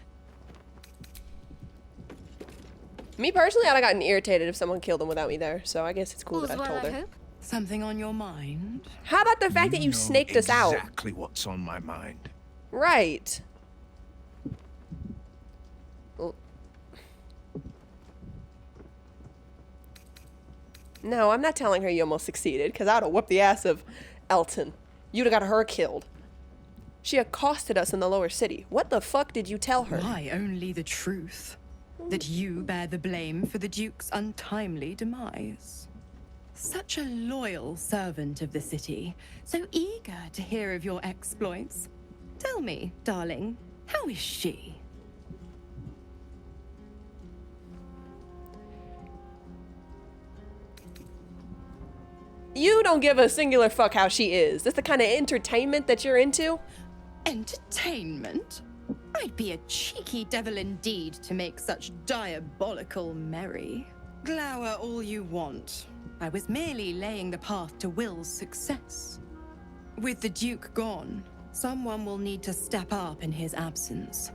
Me personally, I'd have gotten irritated if someone killed him without me there, so I guess it's cool that I All's told well, her. I hope. Something on your mind? How about the fact that you snaked us out? Exactly what's on my mind. Right. No, I'm not telling her you almost succeeded, because I would have whooped the ass of Elton. You'd have got her killed. She accosted us in the lower city. What the fuck did you tell her? Why, only the truth. That you bear the blame for the Duke's untimely demise. Such a loyal servant of the city, so eager to hear of your exploits. Tell me, darling, how is she? You don't give a singular fuck how she is. This the kind of entertainment that you're into? Entertainment? I'd be a cheeky devil indeed to make such diabolical merry. Glower all you want. I was merely laying the path to Will's success. With the Duke gone, someone will need to step up in his absence.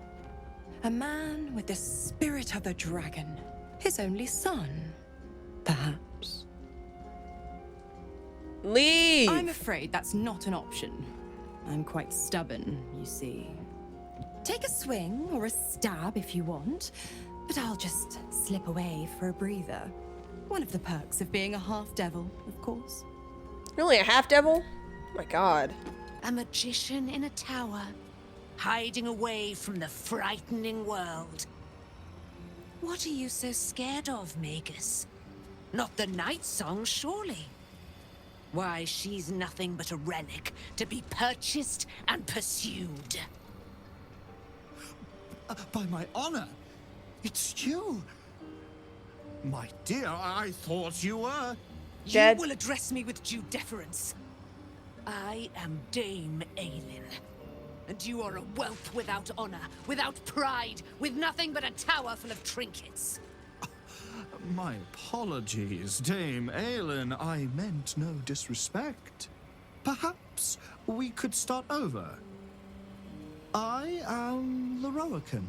A man with the spirit of a dragon. His only son, perhaps. Leave! I'm afraid that's not an option. I'm quite stubborn, you see. Take a swing or a stab if you want, but I'll just slip away for a breather. One of the perks of being a half-devil, of course. You're only a half-devil? Oh my god. A magician in a tower, hiding away from the frightening world. What are you so scared of, Magus? Not the Nightsong, surely? Why, she's nothing but a relic to be purchased and pursued. By my honor, it's you. My dear, I thought you were... You will address me with due deference. I am Dame Aylin. And you are a whelp without honor, without pride, with nothing but a tower full of trinkets. My apologies, Dame Aylin. I meant no disrespect. Perhaps we could start over. I am Lorroakan.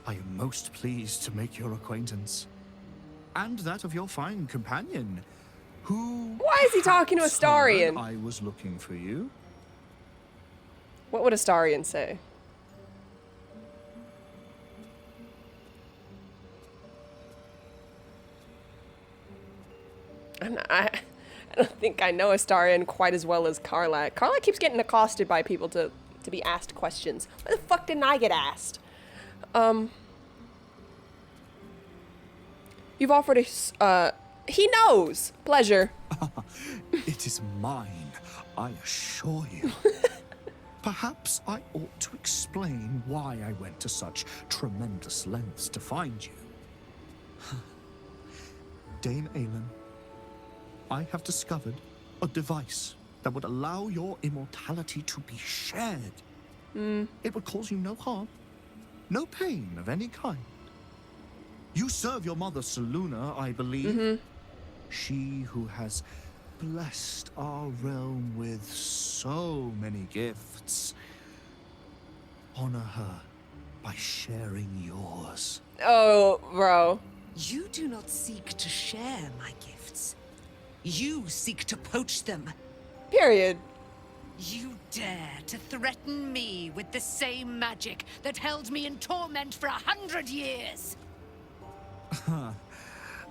I am most pleased to make your acquaintance. And that of your fine companion, who... Why is he talking to Astarion? I was looking for you. What would Astarion say? I don't think I know Astarion quite as well as Karlach. Karlach keeps getting accosted by people to be asked questions. Why the fuck didn't I get asked? You've offered a, he knows! Pleasure. It is mine, I assure you. Perhaps I ought to explain why I went to such tremendous lengths to find you. Dame Aylin, I have discovered a device that would allow your immortality to be shared. It would cause you no harm, no pain of any kind. You serve your mother, Selûne, I believe. She who has blessed our realm with so many gifts. Honor her by sharing yours. Oh, bro. You do not seek to share my gifts. You seek to poach them. Period. You dare to threaten me with the same magic that held me in torment for 100 years.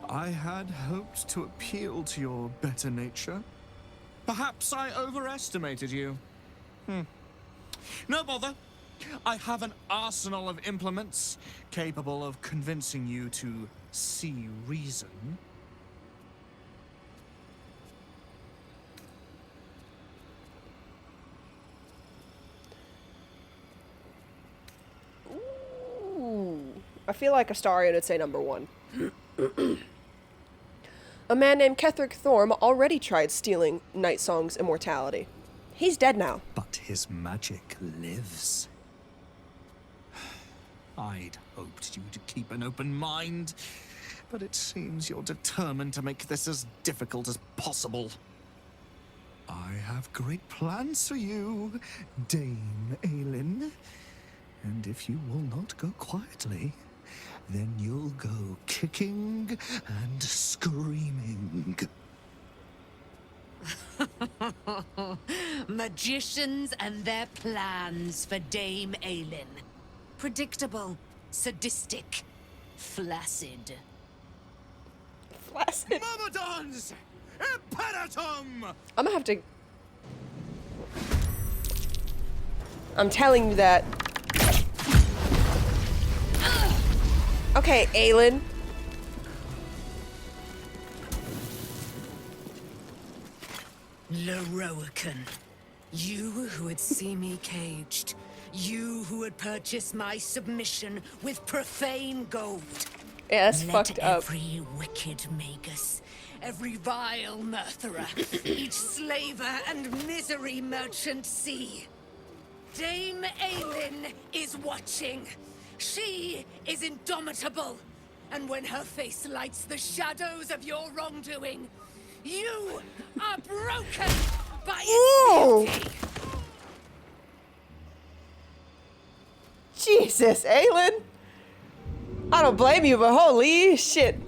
I had hoped to appeal to your better nature. Perhaps I overestimated you. No bother. I have an arsenal of implements capable of convincing you to see reason. Ooh. I feel like Astarion would say number one. A man named Ketheric Thorm already tried stealing Nightsong's immortality. He's dead now. But his magic lives. I'd hoped you to keep an open mind, but it seems you're determined to make this as difficult as possible. I have great plans for you, Dame Aylin. And if you will not go quietly, then you'll go kicking and screaming. Magicians and their plans for Dame Aylin. Predictable, sadistic, flaccid. Flaccid? Myrmidons! Imperatum! I'm gonna have to... I'm telling you that. Okay, Aylin. Lorroakan, you who would see me caged, you who would purchase my submission with profane gold. Yeah, that's Let fucked up. every wicked magus, every vile murtherer, each slaver and misery merchant see. Dame Aylin is watching. She is indomitable. And when her face lights the shadows of your wrongdoing, you are broken by its beauty. Jesus, Aylin. I don't blame you, but holy shit.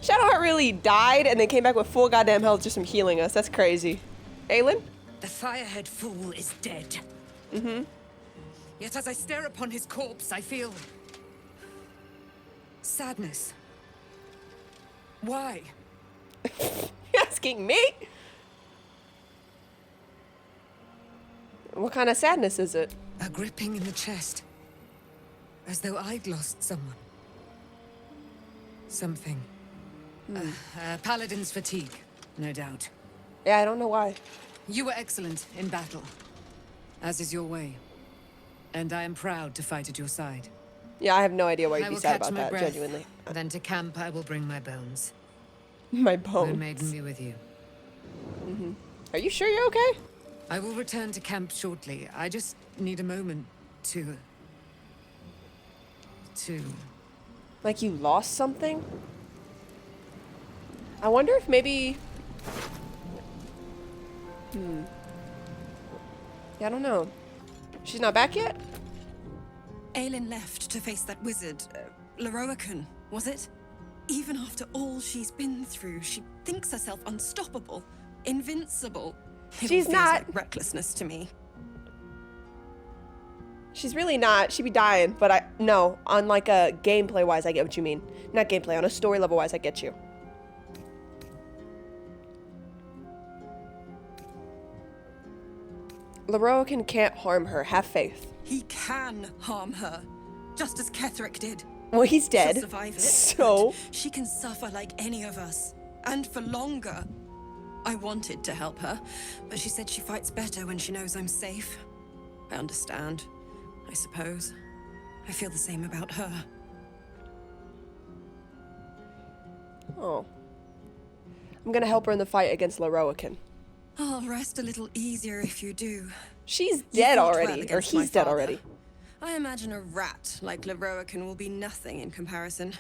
Shadowheart really died and then came back with full goddamn health just from healing us. That's crazy. Aylin? The Firehead Fool is dead. Mm-hmm. Yet as I stare upon his corpse, I feel... sadness. Why? You're asking me? What kind of sadness is it? A gripping in the chest. As though I'd lost someone. Something. Paladin's fatigue, no doubt. Yeah, I don't know why. You were excellent in battle. As is your way. And I am proud to fight at your side. Yeah, I have no idea why I you'd be will sad catch about my that, breath. genuinely. Then to camp I will bring my bones. My bones. Moon Maiden be with you. Mm-hmm. Are you sure you're okay? I will return to camp shortly. I just need a moment to... Like you lost something? I wonder if maybe... Yeah, I don't know. She's not back yet? Aylin left to face that wizard, Lorroakan, was it? Even after all she's been through, she thinks herself unstoppable, invincible. It all She's feels not. like recklessness to me. She's really not. She'd be dying, but no, on like a gameplay wise, I get what you mean. Not gameplay, on a story level wise, I get you. Lorroakan can't harm her. Have faith. He can harm her, just as Ketherick did. Well, he's dead. She'll survive it, So but she can suffer like any of us, and for longer. I wanted to help her, but she said she fights better when she knows I'm safe. I understand, I suppose. I feel the same about her. Oh. I'm gonna help her in the fight against Lorroakan. I'll rest a little easier if you do. She's dead fought well already, or against my he's dead father. already. I imagine a rat like Lorroakan will be nothing in comparison.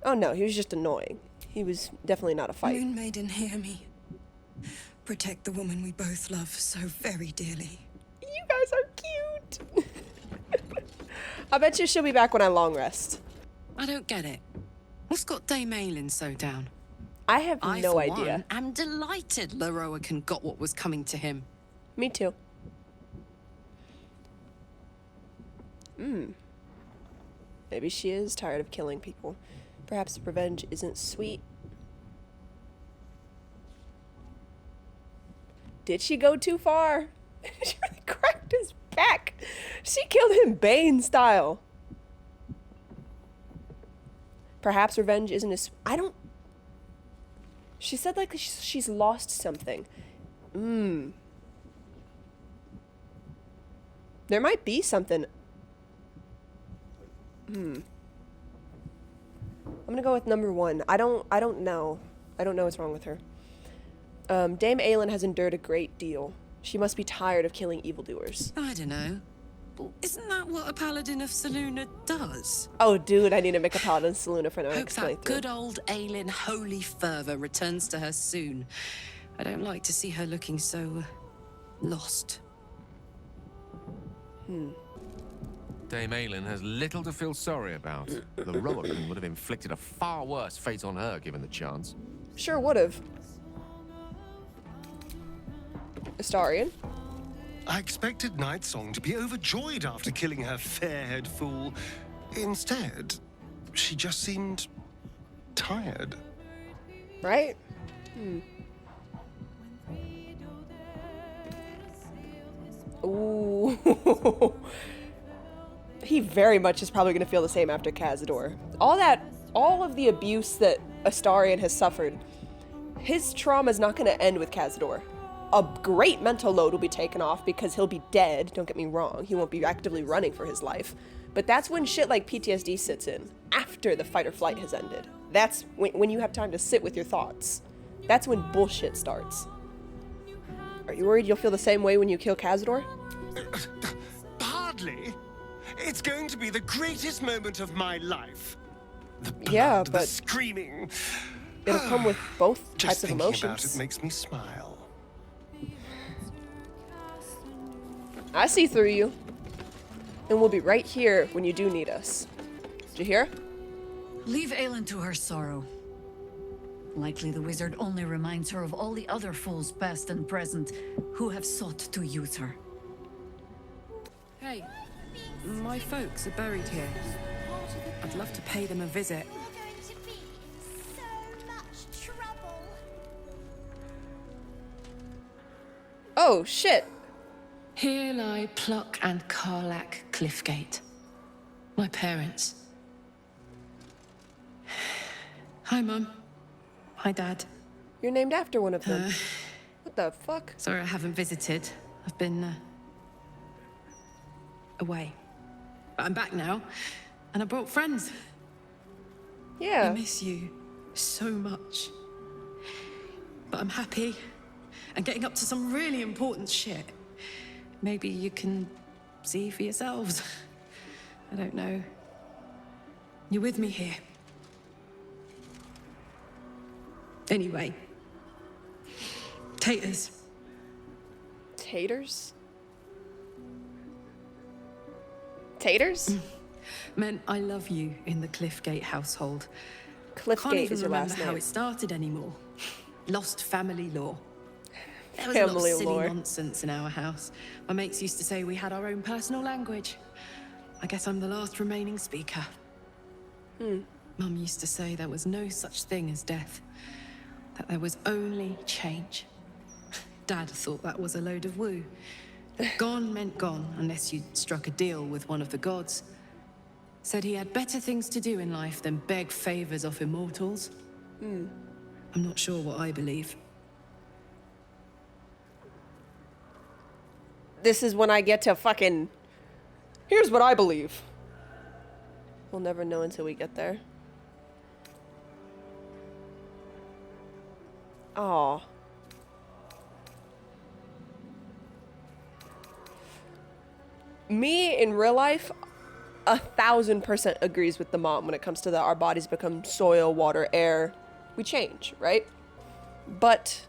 Oh no, he was just annoying. He was definitely not a fight. Moon Maiden, hear me. Protect the woman we both love so very dearly. You guys are cute. I bet you she'll be back when I long rest. I don't get it. What's got Dame Aylin so down? I have no for idea. one, am delighted Lorroakan got what was coming to him. Me too. Maybe she is tired of killing people. Perhaps revenge isn't sweet. Did she go too far? She really cracked his back. She killed him Bane style. Perhaps revenge isn't as... I don't... She said like she's lost something. There might be something. I'm gonna go with number one. I don't know. I don't know what's wrong with her. Dame Aylin has endured a great deal. She must be tired of killing evildoers. I don't know. Isn't that what a paladin of Selûne does? Oh, dude, I need to make a paladin Selûne for the Hope next that playthrough. good old Aylin holy fervor returns to her soon. I don't like to see her looking so lost. Dame Aylin has little to feel sorry about. Lorroakan would have inflicted a far worse fate on her given the chance. Sure would have. Astarion? I expected Nightsong to be overjoyed after killing her fair-haired fool. Instead, she just seemed tired. Right? Ooh. He very much is probably going to feel the same after Cazador. All of the abuse that Astarion has suffered, his trauma is not going to end with Cazador. A great mental load will be taken off because he'll be dead, don't get me wrong. He won't be actively running for his life. But that's when shit like PTSD sits in, after the fight or flight has ended. That's when you have time to sit with your thoughts. That's when bullshit starts. Are you worried you'll feel the same way when you kill Cazador? Hardly. It's going to be the greatest moment of my life. The blood, yeah, the but screaming. It'll come with both types Just of thinking emotions. about it makes me smile. I see through you. And we'll be right here when you do need us. Did you hear? Leave Aylin to her sorrow. Likely the wizard only reminds her of all the other fools past and present who have sought to use her. Hey, my folks are buried here. I'd love to pay them a visit. Oh, shit. Here lie Pluck and Karlach Cliffgate. My parents. Hi, Mum. Hi, Dad. You're named after one of them. What the fuck? Sorry I haven't visited. I've been, away. But I'm back now, and I brought friends. Yeah. I miss you so much. But I'm happy, and getting up to some really important shit. Maybe you can see for yourselves. I don't know. You're with me here. Anyway. Taters. Taters? Taters? Meant I love you in the Cliffgate household. Cliffgate is your last Can't even remember how name. it started anymore. Lost family lore. There was Family a lot of silly lore. nonsense in our house. My mates used to say we had our own personal language. I guess I'm the last remaining speaker. Mum used to say there was no such thing as death. That there was only change. Dad thought that was a load of woo. That gone meant gone unless you'd struck a deal with one of the gods. Said he had better things to do in life than beg favors off immortals. I'm not sure what I believe. This is when I get to fucking... Here's what I believe. We'll never know until we get there. Aw. Me, in real life, 1000% agrees with the mom when it comes to our bodies become soil, water, air. We change, right? But,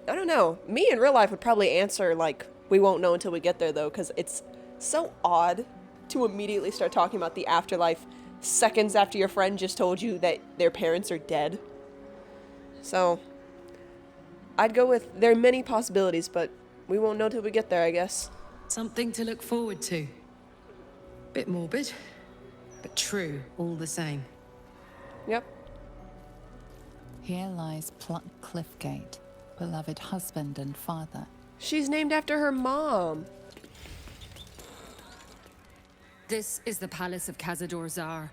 I don't know. Me, in real life, would probably answer, like, we won't know until we get there, though, because it's so odd to immediately start talking about the afterlife seconds after your friend just told you that their parents are dead. So, I'd go with, there are many possibilities, but we won't know till we get there, I guess. Something to look forward to. Bit morbid, but true all the same. Yep. Here lies Pluck Cliffgate, beloved husband and father. She's named after her mom. This is the palace of Cazador Szarr.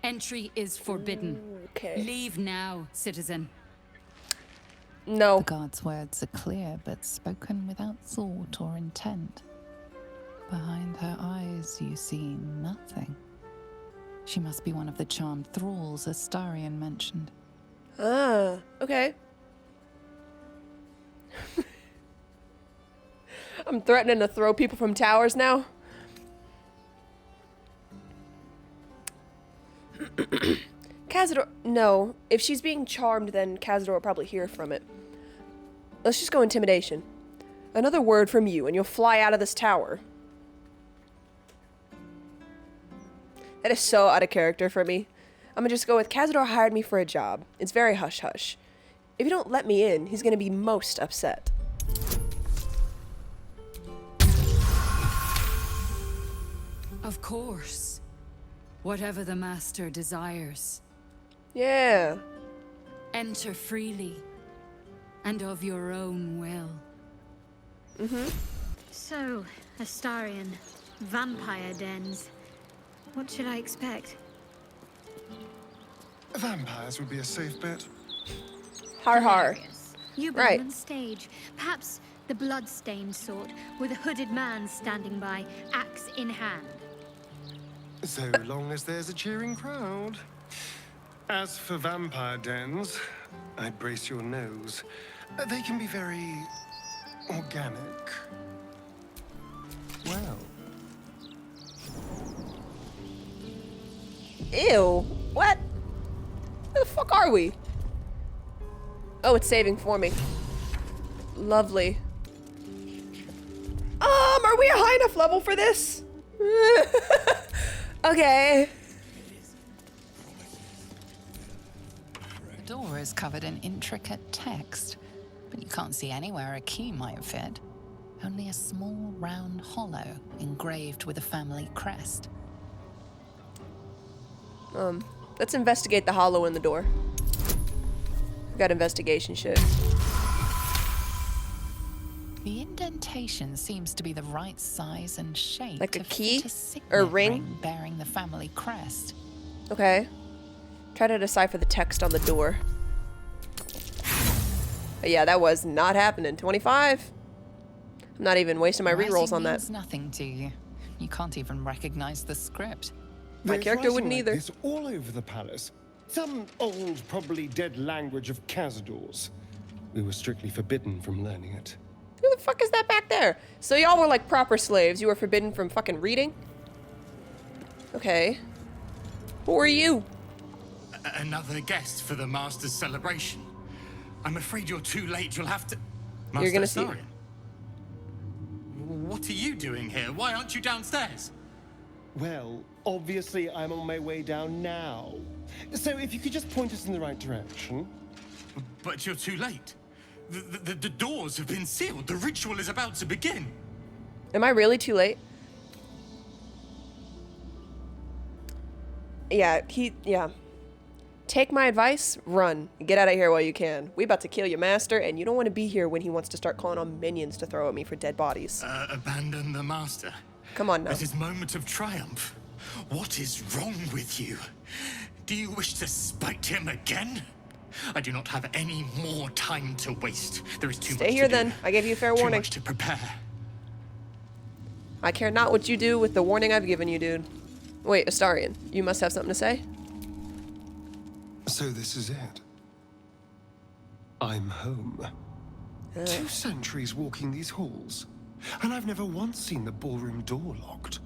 Entry is forbidden. Okay. Leave now, citizen. No. The guard's words are clear, but spoken without thought or intent. Behind her eyes, you see nothing. She must be one of the charmed thralls Astarion mentioned. Ah, okay. I'm threatening to throw people from towers now. Cazador, no. If she's being charmed, then Cazador will probably hear from it. Let's just go intimidation. Another word from you, and you'll fly out of this tower. That is so out of character for me. I'm gonna just go with Cazador hired me for a job. It's very hush-hush. If you don't let me in, he's gonna be most upset. Of course. Whatever the master desires. Yeah. Enter freely. And of your own will. So, Astarion, vampire dens. What should I expect? Vampires would be a safe bet. Har har. You Right. on stage. Perhaps the blood-stained sort, with a hooded man standing by, axe in hand. So long as there's a cheering crowd. As for vampire dens, I'd brace your nose. They can be very organic. Wow. Ew. What? Where the fuck are we? Oh, it's saving for me. Lovely. Are we a high enough level for this? Okay. The door is covered in intricate text, but you can't see anywhere a key might fit. Only a small round hollow engraved with a family crest. Let's investigate the hollow in the door. We've got investigation shit. The indentation seems to be the right size and shape. Like a to key? fit a signet Or a ring? bearing the family crest. Okay. Try to decipher the text on the door. But yeah, that was not happening. 25. I'm not even wasting my rerolls on that. Means nothing to you. You can't even recognize the script. My There's character writing wouldn't like either. this all over the palace. Some old, probably dead language of Cazador's. We were strictly forbidden from learning it. Who the fuck is that back there? So y'all were like proper slaves. You were forbidden from fucking reading? Okay. Who are you? Another guest for the Master's celebration. I'm afraid you're too late. You'll have to... You're gonna see. Astarion? What are you doing here? Why aren't you downstairs? Well, obviously I'm on my way down now. So if you could just point us in the right direction. But you're too late. The doors have been sealed. The ritual is about to begin. Am I really too late? Yeah, yeah. Take my advice, run. Get out of here while you can. We about to kill your master, and you don't want to be here when he wants to start calling on minions to throw at me for dead bodies. Abandon the Master. Come on now. At his moment of triumph. What is wrong with you? Do you wish to spite him again? I do not have any more time to waste. There is too much to do. Stay here then. I gave you a fair warning. Too much to prepare. I care not what you do with the warning I've given you, dude. Wait, Astarion, you must have something to say? So this is it. I'm home. 2 centuries walking these halls, and I've never once seen the ballroom door locked.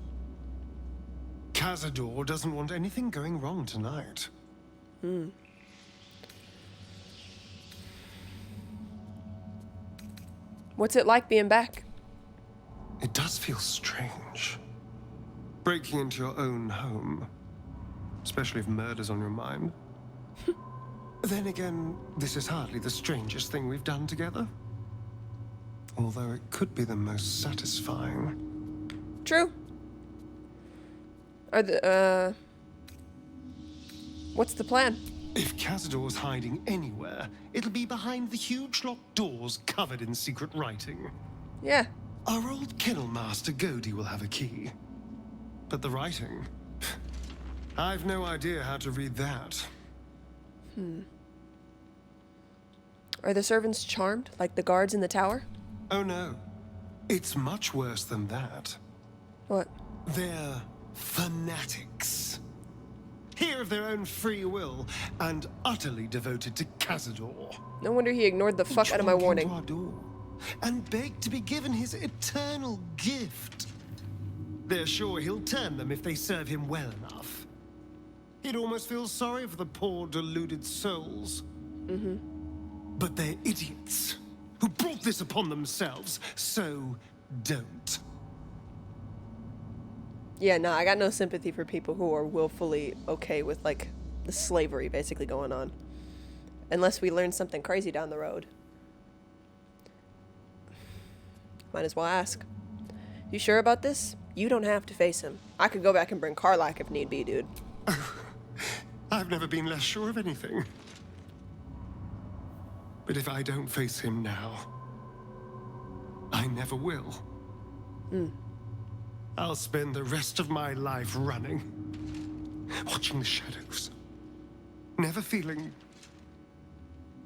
Cazador doesn't want anything going wrong tonight. What's it like being back? It does feel strange. Breaking into your own home. Especially if murder's on your mind. Then again, this is hardly the strangest thing we've done together. Although it could be the most satisfying. True. Are the, what's the plan? If Cazador's hiding anywhere, it'll be behind the huge locked doors covered in secret writing. Yeah. Our old kennel master Godi will have a key. But the writing... I've no idea how to read that. Are the servants charmed, like the guards in the tower? Oh no. It's much worse than that. What? They're fanatics. Here of their own free will, and utterly devoted to Cazador. No wonder he ignored the fuck out of my warning. Our door, and beg to be given his eternal gift. They're sure he'll turn them if they serve him well enough. He'd almost feel sorry for the poor deluded souls. But they're idiots who brought this upon themselves, so don't. Yeah, no, I got no sympathy for people who are willfully okay with, like, the slavery basically going on. Unless we learn something crazy down the road. Might as well ask. You sure about this? You don't have to face him. I could go back and bring Karlach if need be, dude. I've never been less sure of anything. But if I don't face him now, I never will. I'll spend the rest of my life running, watching the shadows, never feeling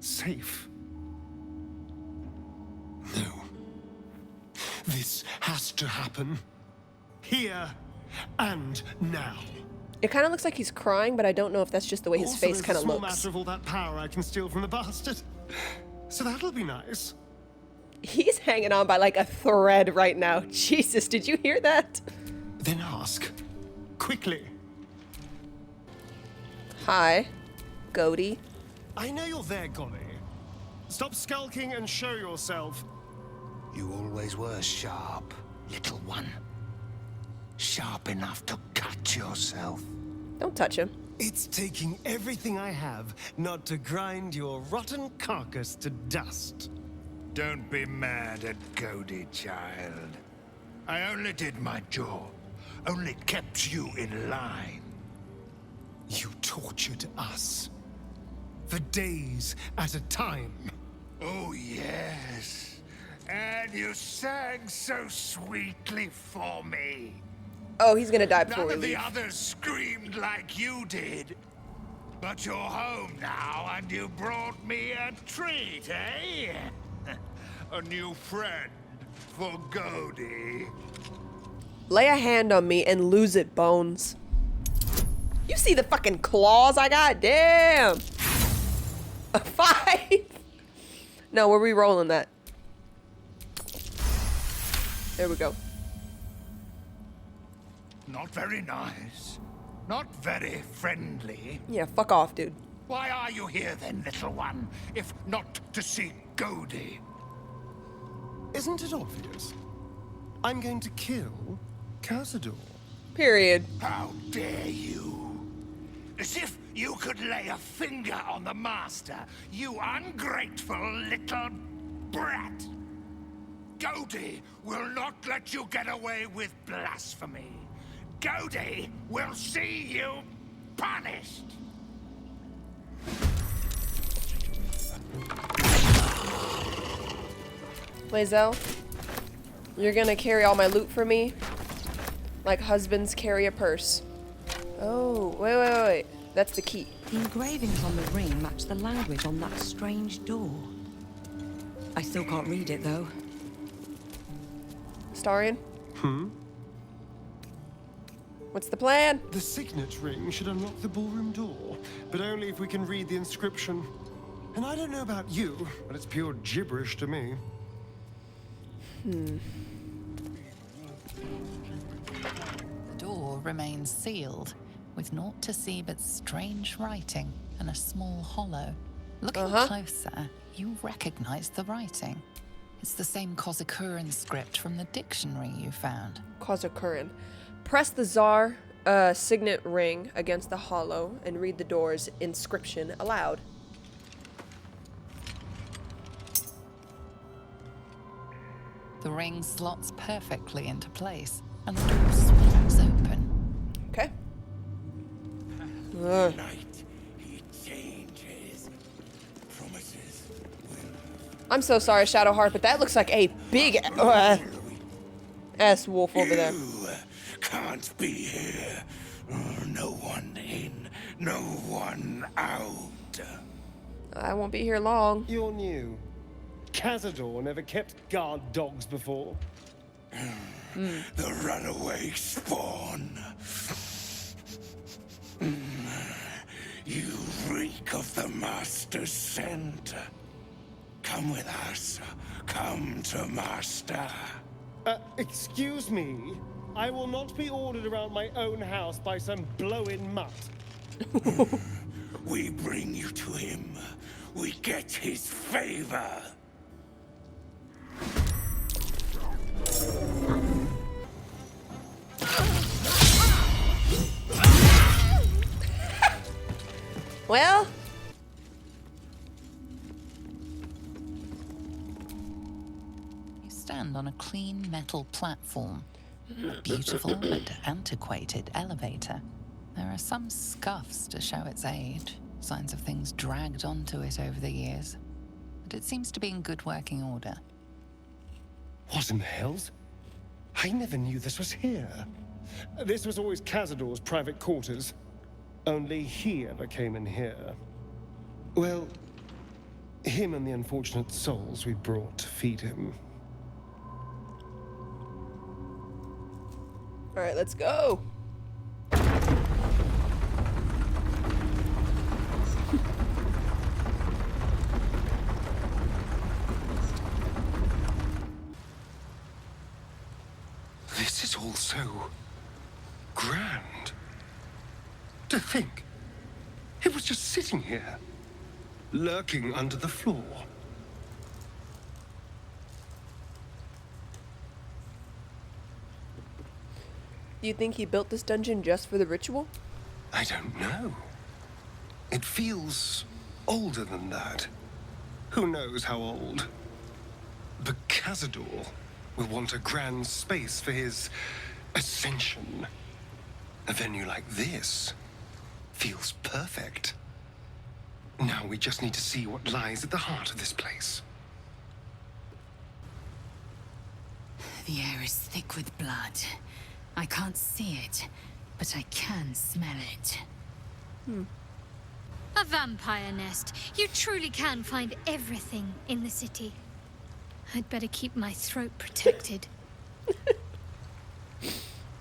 safe. No. This has to happen. Here and now. It kind of looks like he's crying, but I don't know if that's just the way his Also, face kind of there's a small looks. matter of all that power I can steal from the bastard. So that'll be nice. He's hanging on by like a thread right now. Jesus, did you hear that? Then ask. Quickly. Hi, Godi. I know you're there, Godi. Stop skulking and show yourself. You always were sharp, little one. Sharp enough to cut yourself. Don't touch him. It's taking everything I have not to grind your rotten carcass to dust. Don't be mad at Godi, child. I only did my job. Only kept you in line. You tortured us. For days at a time. Oh, yes. And you sang so sweetly for me. Oh, he's gonna die before None we of the leave. others screamed like you did. But you're home now, and you brought me a treat, eh? A new friend for Godi. Lay a hand on me and lose it, Bones. You see the fucking claws I got? Damn! A 5! No, we're re-rolling that. There we go. Not very nice. Not very friendly. Yeah, fuck off, dude. Why are you here then, little one, if not to see Godi? Isn't it obvious? I'm going to kill Cazador. Period. How dare you? As if you could lay a finger on the master, you ungrateful little brat. Godi will not let you get away with blasphemy. Godi will see you punished. Lae'zel, you're gonna carry all my loot for me? Like husbands carry a purse. Oh, wait. That's the key. The engravings on the ring match the language on that strange door. I still can't read it, though. Astarion? What's the plan? The signet ring should unlock the ballroom door, but only if we can read the inscription. And I don't know about you, but it's pure gibberish to me. The door remains sealed, with naught to see but strange writing and a small hollow. Looking closer, you recognize the writing. It's the same Cazador script from the dictionary you found. Cazador. Press the Szarr signet ring against the hollow and read the door's inscription aloud. The ring slots perfectly into place, and the door swings open. Okay. Night, he changes. Promises I'm so sorry, Shadowheart, but that looks like a big ass wolf over there. can't be here. No one in, no one out. I won't be here long. You're new. Cazador never kept guard dogs before. The runaway spawn. You reek of the Master's scent. Come with us. Come to Master. Excuse me? I will not be ordered around my own house by some blow-in mutt. We bring you to him. We get his favor. Well, you stand on a clean metal platform. A beautiful but antiquated elevator. There are some scuffs to show its age, signs of things dragged onto it over the years. But it seems to be in good working order. What in the hells? I never knew this was here. This was always Cazador's private quarters. Only he ever came in here. Well, him and the unfortunate souls we brought to feed him. all right, let's go. This is all so grand. To think, it was just sitting here, lurking under the floor. Do you think he built this dungeon just for the ritual? I don't know. It feels older than that. Who knows how old? But Cazador will want a grand space for his ascension. A venue like this feels perfect. Now we just need to see what lies at the heart of this place. The air is thick with blood. I can't see it, but I can smell it. A vampire nest. You truly can find everything in the city. I'd better keep my throat protected.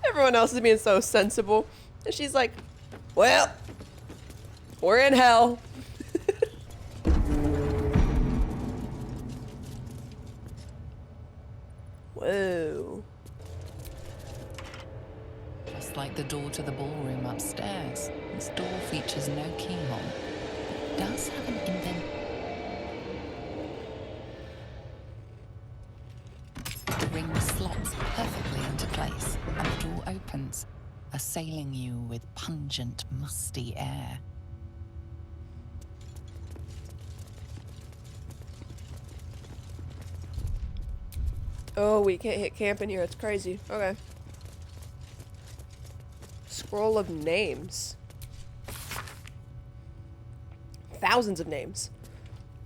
Everyone else is being so sensible. And she's like, well, we're in hell. Whoa. Just like the door to the ballroom upstairs, this door features no keyhole. It does have an indent. The ring slots perfectly into place, and the door opens, assailing you with pungent, musty air. Oh, we can't hit camp in here. It's crazy. Okay. Scroll of names. Thousands of names.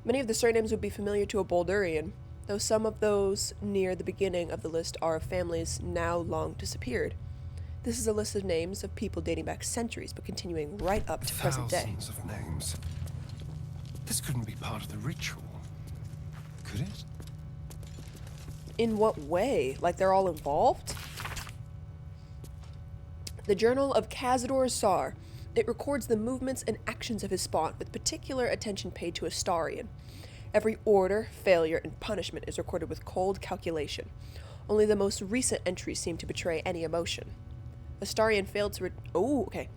Many of the surnames would be familiar to a Baldurian, though some of those near the beginning of the list are of families now long disappeared. This is a list of names of people dating back centuries, but continuing right up to present day. Thousands of names. This couldn't be part of the ritual, could it? In what way? Like they're all involved? The Journal of Cazador Szarr. It records the movements and actions of his spawn, with particular attention paid to Astarion. Every order, failure, and punishment is recorded with cold calculation. Only the most recent entries seem to betray any emotion. Astarion failed to oh, okay.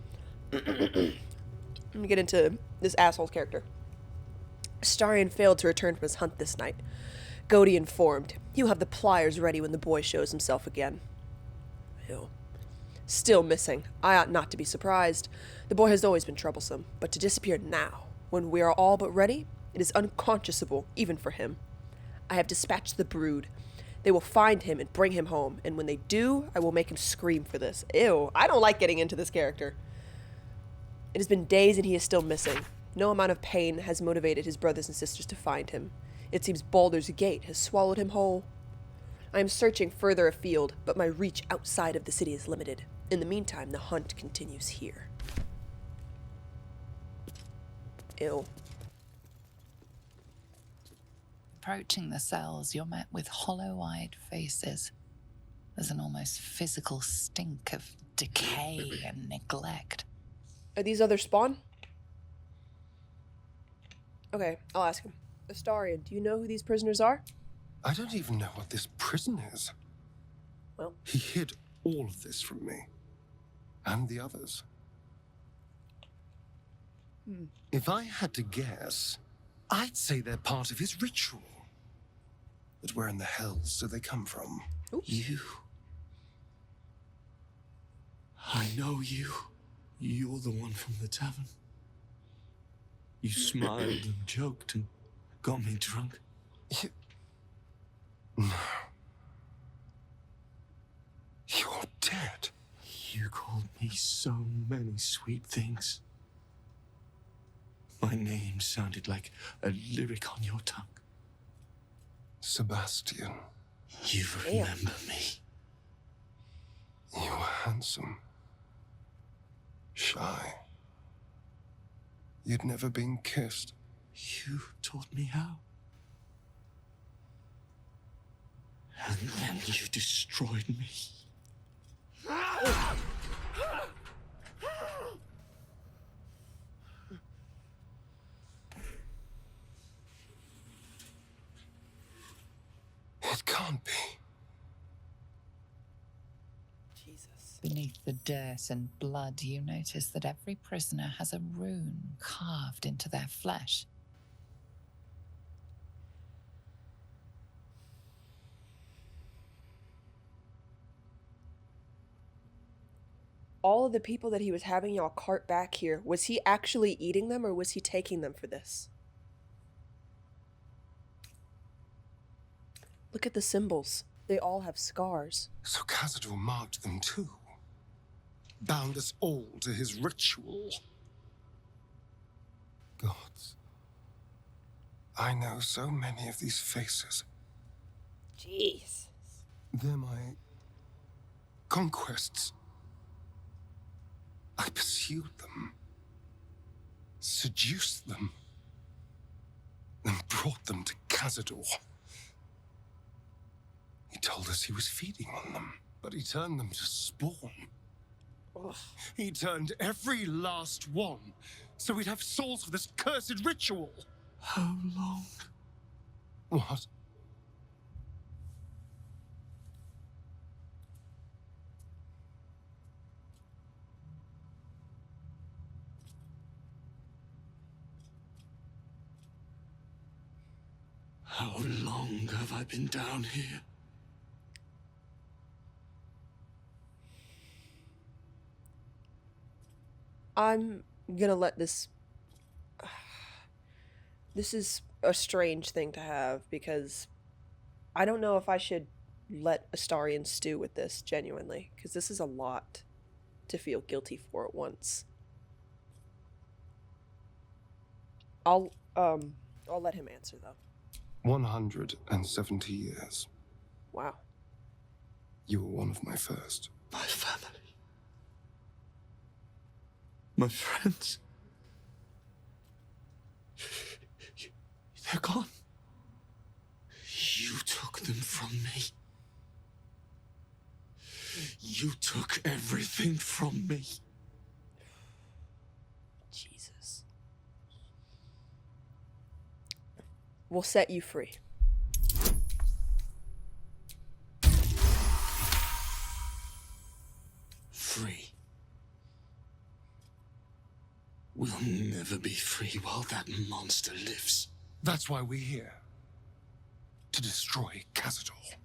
Let me get into this asshole's character. Astarion failed to return from his hunt this night. Godi informed. He'll have the pliers ready when the boy shows himself again. Ew. Still missing. I ought not to be surprised. The boy has always been troublesome, but to disappear now, when we are all but ready, it is unconscionable, even for him. I have dispatched the brood. They will find him and bring him home, and when they do, I will make him scream for this. Ew, I don't like getting into this character. It has been days and he is still missing. No amount of pain has motivated his brothers and sisters to find him. It seems Baldur's Gate has swallowed him whole. I am searching further afield, but my reach outside of the city is limited. In the meantime, the hunt continues here. Ew. Approaching the cells, you're met with hollow-eyed faces. There's an almost physical stink of decay and neglect. Are these other spawn? Okay, I'll ask him. Astarion, do you know who these prisoners are? I don't even know what this prison is. Well. He hid all of this from me. And the others. If I had to guess, I'd say they're part of his ritual. But where in the hells do they come from? You. I know you. You're the one from the tavern. You smiled and joked and got me drunk. No. You're dead. You called me so many sweet things. My name sounded like a lyric on your tongue. Sebastian. You remember me. You were handsome. Shy. You'd never been kissed. You taught me how. And then you destroyed me. It can't be. Jesus. Beneath the dirt and blood, you notice that every prisoner has a rune carved into their flesh. All of the people that he was having y'all cart back here, was he actually eating them or was he taking them for this? Look at the symbols. They all have scars. So Cazador marked them too. Bound us all to his ritual. Gods. I know so many of these faces. Jeez. They're my conquests. I pursued them, seduced them, then brought them to Cazador. He told us he was feeding on them, but he turned them to spawn. Ugh. He turned every last one, so we'd have souls for this cursed ritual. How long? What? How long have I been down here? I'm gonna let this... This is a strange thing to have, because I don't know if I should let Astarion stew with this, genuinely, because this is a lot to feel guilty for at once. I'll let him answer, though. 170 years. Wow. You were one of my first. My family. My friends. They're gone. You took them from me. You took everything from me. Jesus. We'll set you free. Free. We'll never be free while that monster lives. That's why we're here. To destroy Cazador.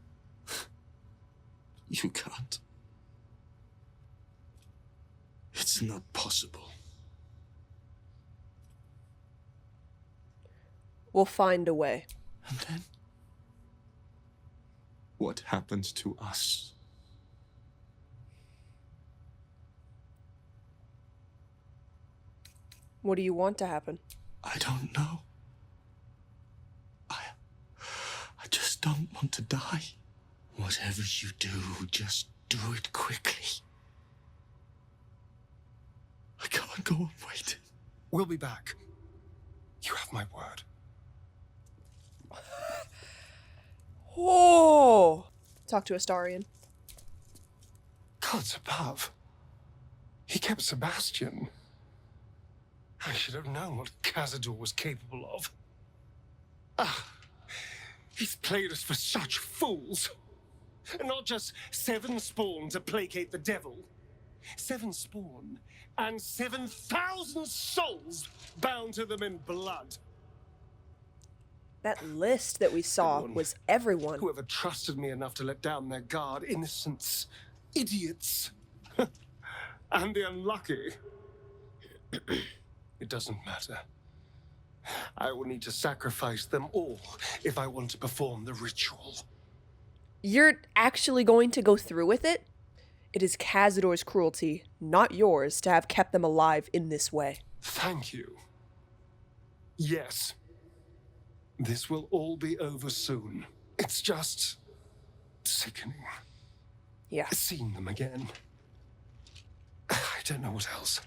You can't. It's not possible. We'll find a way. And then? What happens to us? What do you want to happen? I don't know. I just don't want to die. Whatever you do, just do it quickly. I can't go on waiting. We'll be back. You have my word. Oh! Talk to Astarion. Gods above. He kept Sebastian. I should have known what Cazador was capable of. Ah, He's played us for such fools. And not just 7 spawn to placate the devil. 7 spawn and 7,000 souls bound to them in blood. That list that we saw was everyone. Whoever trusted me enough to let down their guard, innocents, idiots, and the unlucky. It doesn't matter. I will need to sacrifice them all if I want to perform the ritual. You're actually going to go through with it? It is Cazador's cruelty, not yours, to have kept them alive in this way. Thank you. Yes. This will all be over soon. It's just sickening. Yeah. Seeing them again. I don't know what else.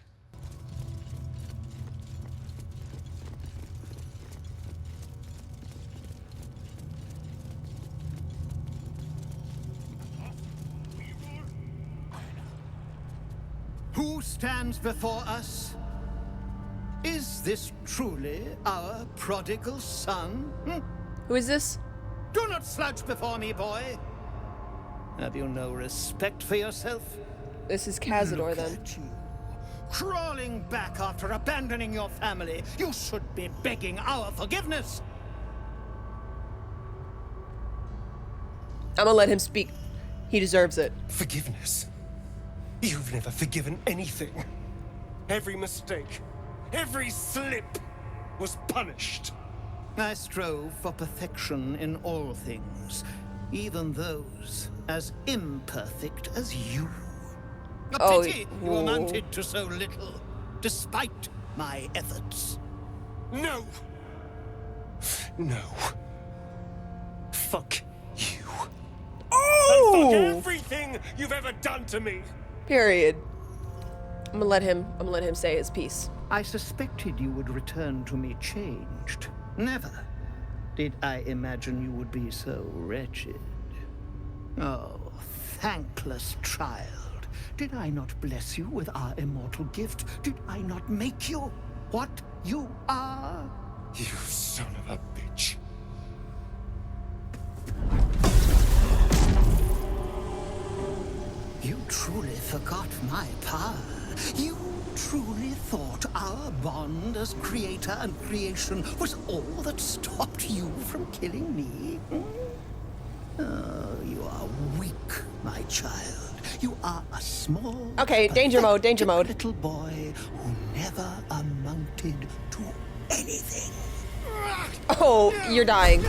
Who stands before us? Is this truly our prodigal son? Who is this? Do not slouch before me, boy. Have you no respect for yourself? This is Cazador, then. At you. Crawling back after abandoning your family. You should be begging our forgiveness. I'm gonna let him speak. He deserves it. Forgiveness? You've never forgiven anything. Every mistake, every slip was punished. I strove for perfection in all things, even those as imperfect as you. A pity you amounted to so little, despite my efforts. No! No. Fuck you. Oh! And fuck everything you've ever done to me! Period. I'm gonna let him say his piece. I suspected you would return to me changed. Never did I imagine you would be so wretched. Oh, thankless child. Did I not bless you with our immortal gift? Did I not make you what you are? You son of a bitch. You truly forgot my power. You truly thought our bond as creator and creation was all that stopped you from killing me? Oh, you are weak, my child. You are a small... Okay, danger mode, danger mode. ...little boy who never amounted to anything. Oh, you're dying.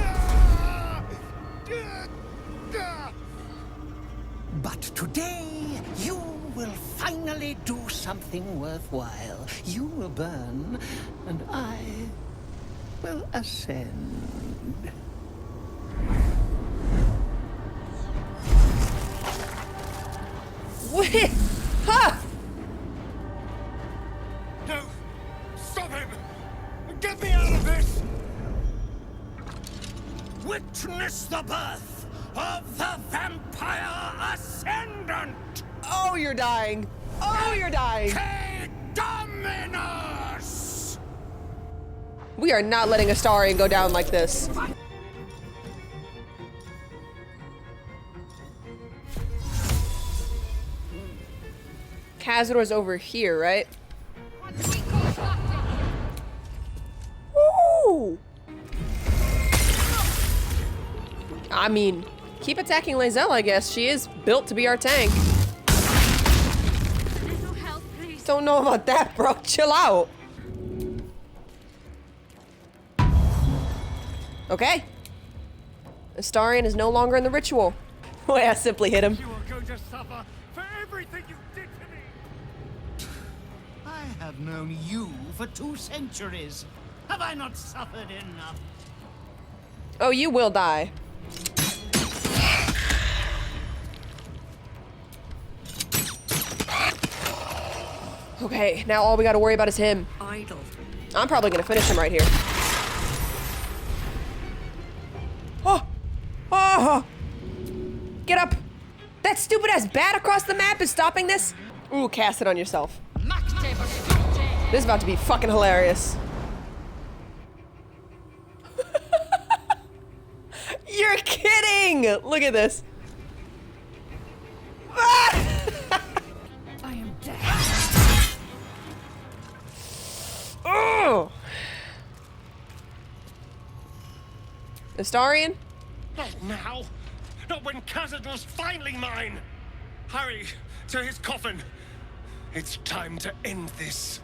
But today, you will finally do something worthwhile. You will burn, and I will ascend. Wait! Ha! No! Stop him! Get me out of this! Witness the birth of the vampire Ascendant! Oh, you're dying! Oh, you're dying! Dominus! We are not letting Astarion go down like this. Cazador's over here, right? Woo! I mean, keep attacking Lae'zel, I guess. She is built to be our tank. Don't know about that, bro. Chill out. Okay. Astarion is no longer in the ritual. Wait, I simply hit him. You are going to suffer for everything you did to me! I have known you for 2 centuries. Have I not suffered enough? Oh, you will die. Okay, now all we gotta worry about is him. Idle. I'm probably gonna finish him right here. Oh! Oh! Get up! That stupid ass bat across the map is stopping this? Ooh, cast it on yourself. This is about to be fucking hilarious. dying! Look at this. I am dead. Oh! Astarion? Not now! Not when Cazador's finally mine! Hurry to his coffin! It's time to end this.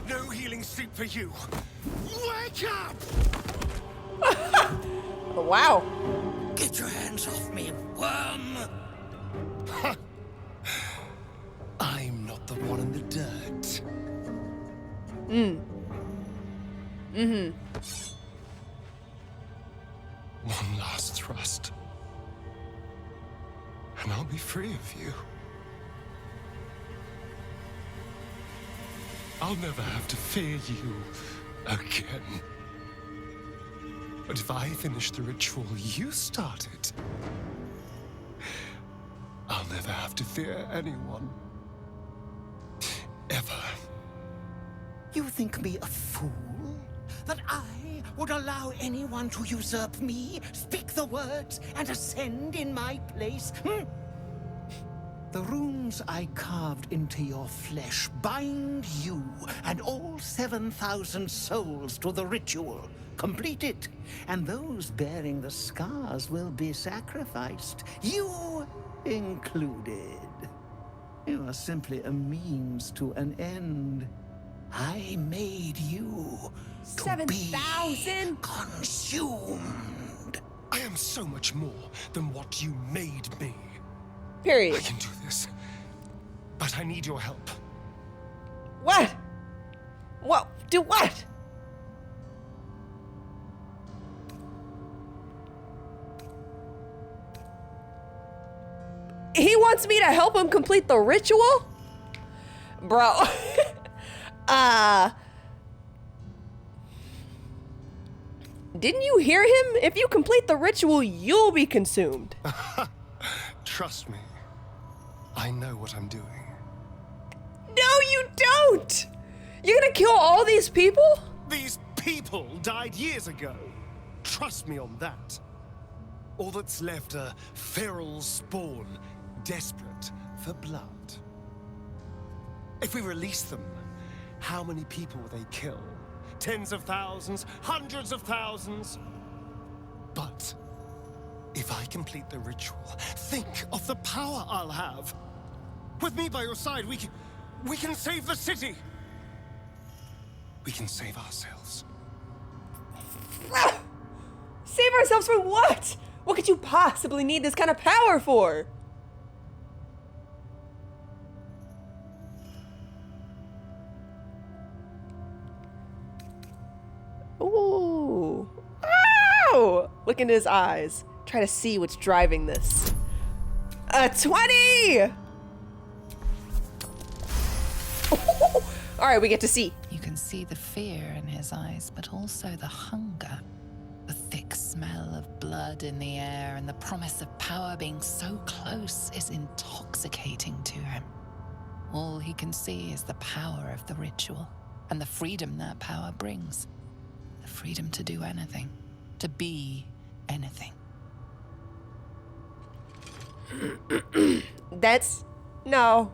No healing soup for you. Wake up! Oh, wow. Get your hands off me, worm! I'm not the one in the dirt. One last thrust. And I'll be free of you. I'll never have to fear you again. But if I finish the ritual you started, I'll never have to fear anyone. Ever. You think me a fool? That I would allow anyone to usurp me, speak the words, and ascend in my place? The runes I carved into your flesh bind you and all 7,000 souls to the ritual. Complete it, and those bearing the scars will be sacrificed, you included. You are simply a means to an end. I made you to be 7,000? consumed. I am so much more than what you made me. Period. I can do this, but I need your help. What? What? Do what? He wants me to help him complete the ritual? Bro. Didn't you hear him? If you complete the ritual, you'll be consumed. Trust me. I know what I'm doing. No, you don't! You're gonna kill all these people? These people died years ago. Trust me on that. All that's left are feral spawn, desperate for blood. If we release them, how many people will they kill? Tens of thousands, hundreds of thousands? But if I complete the ritual, think of the power I'll have. With me by your side, we can save the city. We can save ourselves. Save ourselves from what? What could you possibly need this kind of power for? Ooh. Ow! Look into his eyes. Try to see what's driving this. A 20! All right, we get to see. You can see the fear in his eyes, but also the hunger. The thick smell of blood in the air and the promise of power being so close is intoxicating to him. All he can see is the power of the ritual and the freedom that power brings. The freedom to do anything, to be anything. That's... no.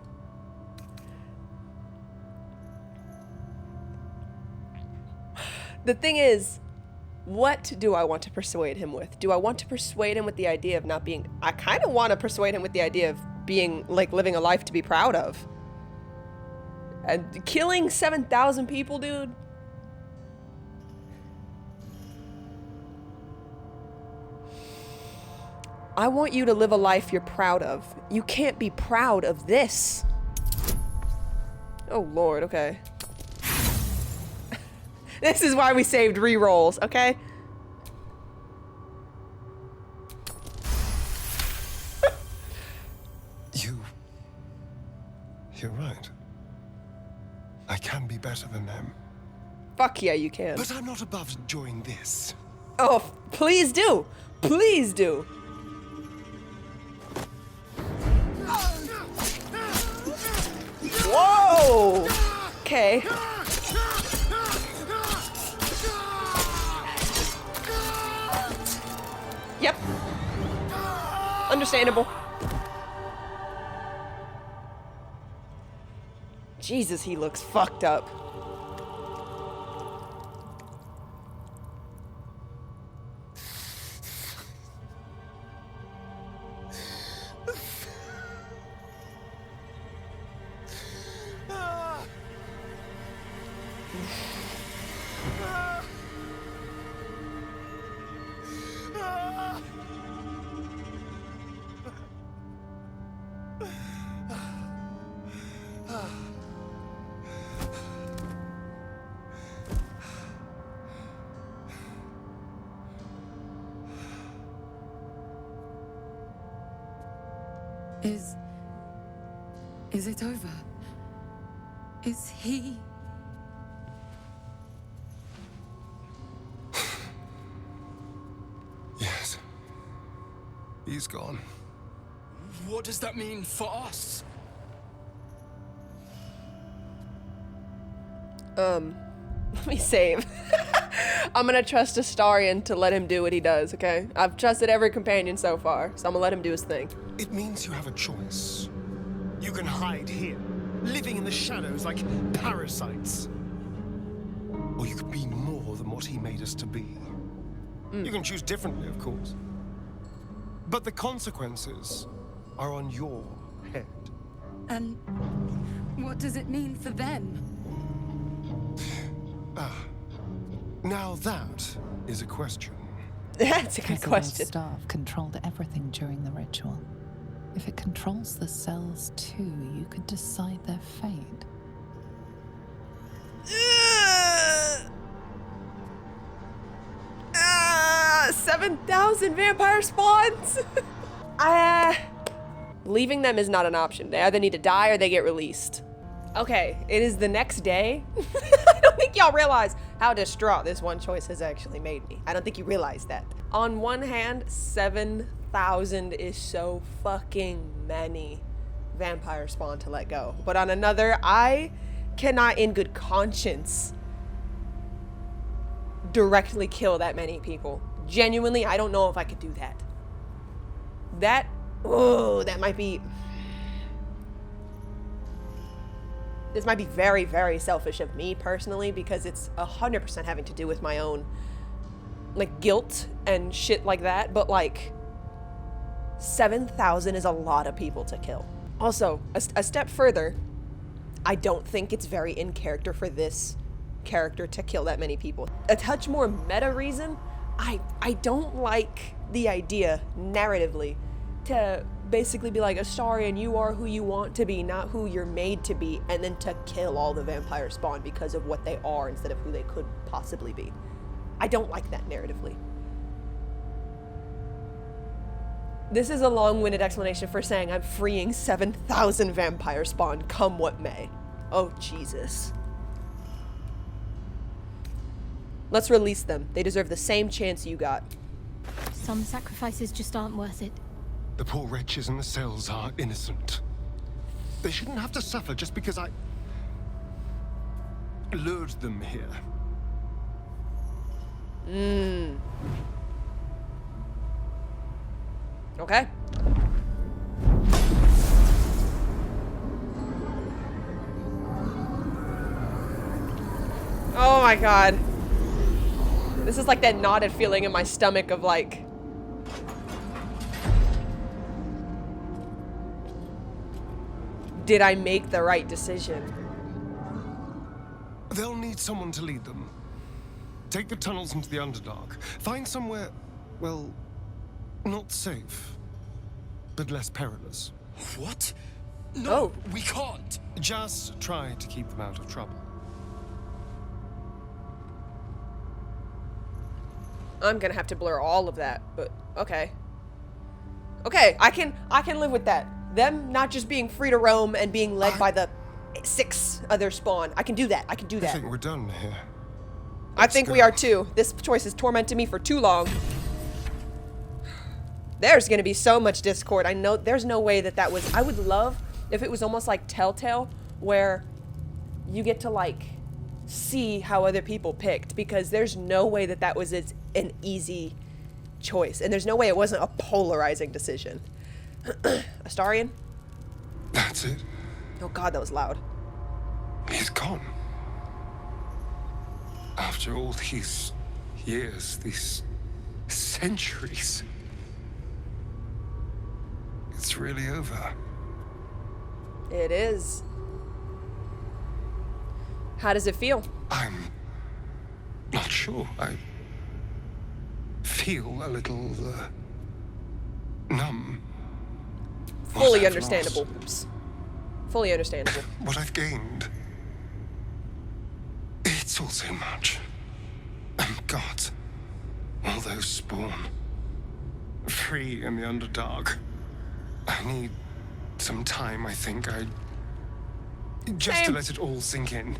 The thing is, what do I want to persuade him with? Do I want to persuade him with the idea of not being... I kind of want to persuade him with the idea of being, like, living a life to be proud of. And killing 7,000 people, dude? I want you to live a life you're proud of. You can't be proud of this. Oh, Lord, okay. This is why we saved rerolls, okay? You're right. I can be better than them. Fuck yeah, you can. But I'm not above enjoying this. Oh, please do. Please do. Whoa! Okay. Okay. Yep. Understandable. Jesus, he looks fucked up. Is it over? Is he... Yes. He's gone. What does that mean for us? Let me save. I'm gonna trust Astarion to let him do what he does, okay? I've trusted every companion so far, so I'm gonna let him do his thing. It means you have a choice. You can hide here, living in the shadows like parasites. Or you could be more than what he made us to be. You can choose differently, of course. But the consequences are on your head. And what does it mean for them? Now that is a question. That's a good Cazador's question. staff controlled everything during the ritual. If it controls the cells too, you could decide their fate. 7,000 vampire spawns! Leaving them is not an option. They either need to die or they get released. Okay, it is the next day. I don't think y'all realize how distraught this one choice has actually made me. I don't think you realize that. On one hand, 7,000 is so fucking many vampire spawn to let go. But on another, I cannot in good conscience directly kill that many people. Genuinely, I don't know if I could do that. That might be... This might be very, very selfish of me personally, because it's 100% having to do with my own, like, guilt and shit like that. But, like, 7,000 is a lot of people to kill. Also, a step further, I don't think it's very in character for this character to kill that many people. A touch more meta reason, I don't like the idea, narratively, to basically be like, Astarion, you are who you want to be, not who you're made to be, and then to kill all the vampire spawn because of what they are instead of who they could possibly be. I don't like that narratively. This is a long-winded explanation for saying I'm freeing 7,000 vampire spawn, come what may. Oh, Jesus. Let's release them. They deserve the same chance you got. Some sacrifices just aren't worth it. The poor wretches in the cells are innocent. They shouldn't have to suffer just because I lured them here. Okay. Oh my god. This is like that knotted feeling in my stomach of like... Did I make the right decision? They'll need someone to lead them. Take the tunnels into the Underdark. Find somewhere, well, not safe, but less perilous. What? No, we can't. Just try to keep them out of trouble. I'm gonna have to blur all of that, but okay. Okay, I can live with that. Them not just being free to roam and being led by the 6 other spawn. I can do that. I can do that. I think we're done here. I think we are too. This choice has tormented me for too long. There's gonna be so much discord. I know there's no way that was... I would love if it was almost like Telltale, where you get to like see how other people picked, because there's no way that that was an easy choice, and there's no way it wasn't a polarizing decision. Astarion? That's it. Oh god, that was loud. He's gone. After all these years, these centuries. It's really over. It is. How does it feel? I'm not sure. I feel a little numb. Fully understandable. Oops. Fully understandable. What I've gained. It's all so much. And God, all those spawn. Free in the Underdark. I need some time, I think. Just to let it all sink in.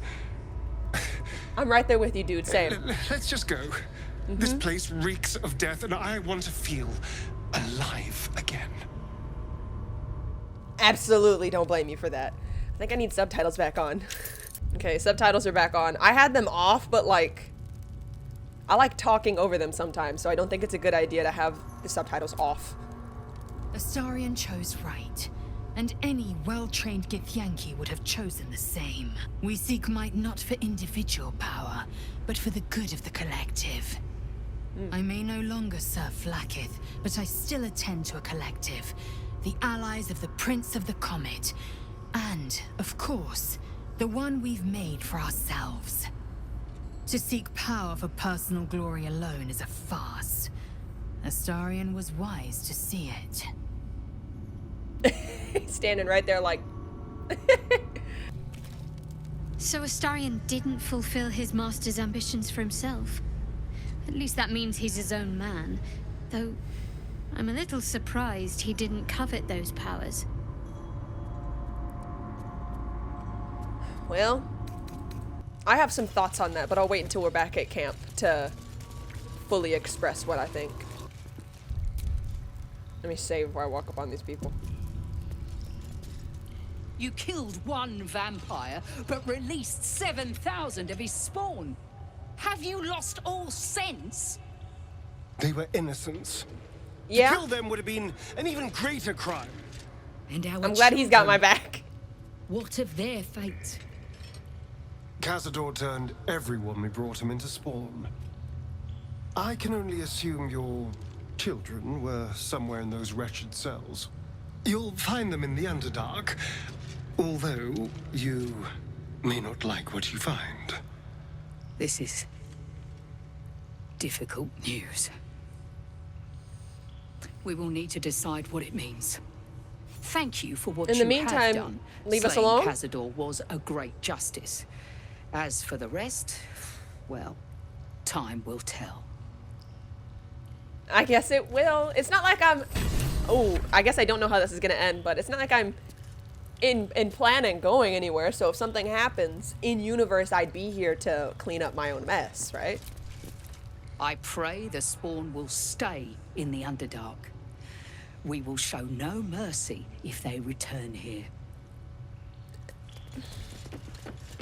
I'm right there with you, dude. Same. Let's just go. This place reeks of death, and I want to feel alive again. Absolutely, don't blame you for that. I think I need subtitles back on. Okay, subtitles are back on. I had them off, but like, I like talking over them sometimes, so I don't think it's a good idea to have the subtitles off. Astarion chose right, and any well-trained Githyanki would have chosen the same. We seek might not for individual power, but for the good of the collective. I may no longer serve Vlaakith, but I still attend to a collective, the allies of the Prince of the Comet, and, of course, the one we've made for ourselves. To seek power for personal glory alone is a farce. Astarion was wise to see it. Standing right there like... So Astarion didn't fulfill his master's ambitions for himself. At least that means he's his own man. Though, I'm a little surprised he didn't covet those powers. Well, I have some thoughts on that, but I'll wait until we're back at camp to fully express what I think. Let me save before I walk up on these people. You killed one vampire, but released 7,000 of his spawn. Have you lost all sense? They were innocents. Yeah. To kill them would have been an even greater crime. And our I'm glad he's got my back. What of their fate? Cazador turned everyone we brought him into spawn. I can only assume your children were somewhere in those wretched cells. You'll find them in the Underdark, although you may not like what you find. This is difficult news. We will need to decide what it means. Thank you for what in you the meantime, have done. leave us Slaying alone. Cazador was a great justice. As for the rest, well, time will tell. I guess it will. It's not like I'm... Oh, I guess I don't know how this is going to end, but it's not like I'm in planning going anywhere, so if something happens in universe, I'd be here to clean up my own mess, right? I pray the spawn will stay in the Underdark. We will show no mercy if they return here.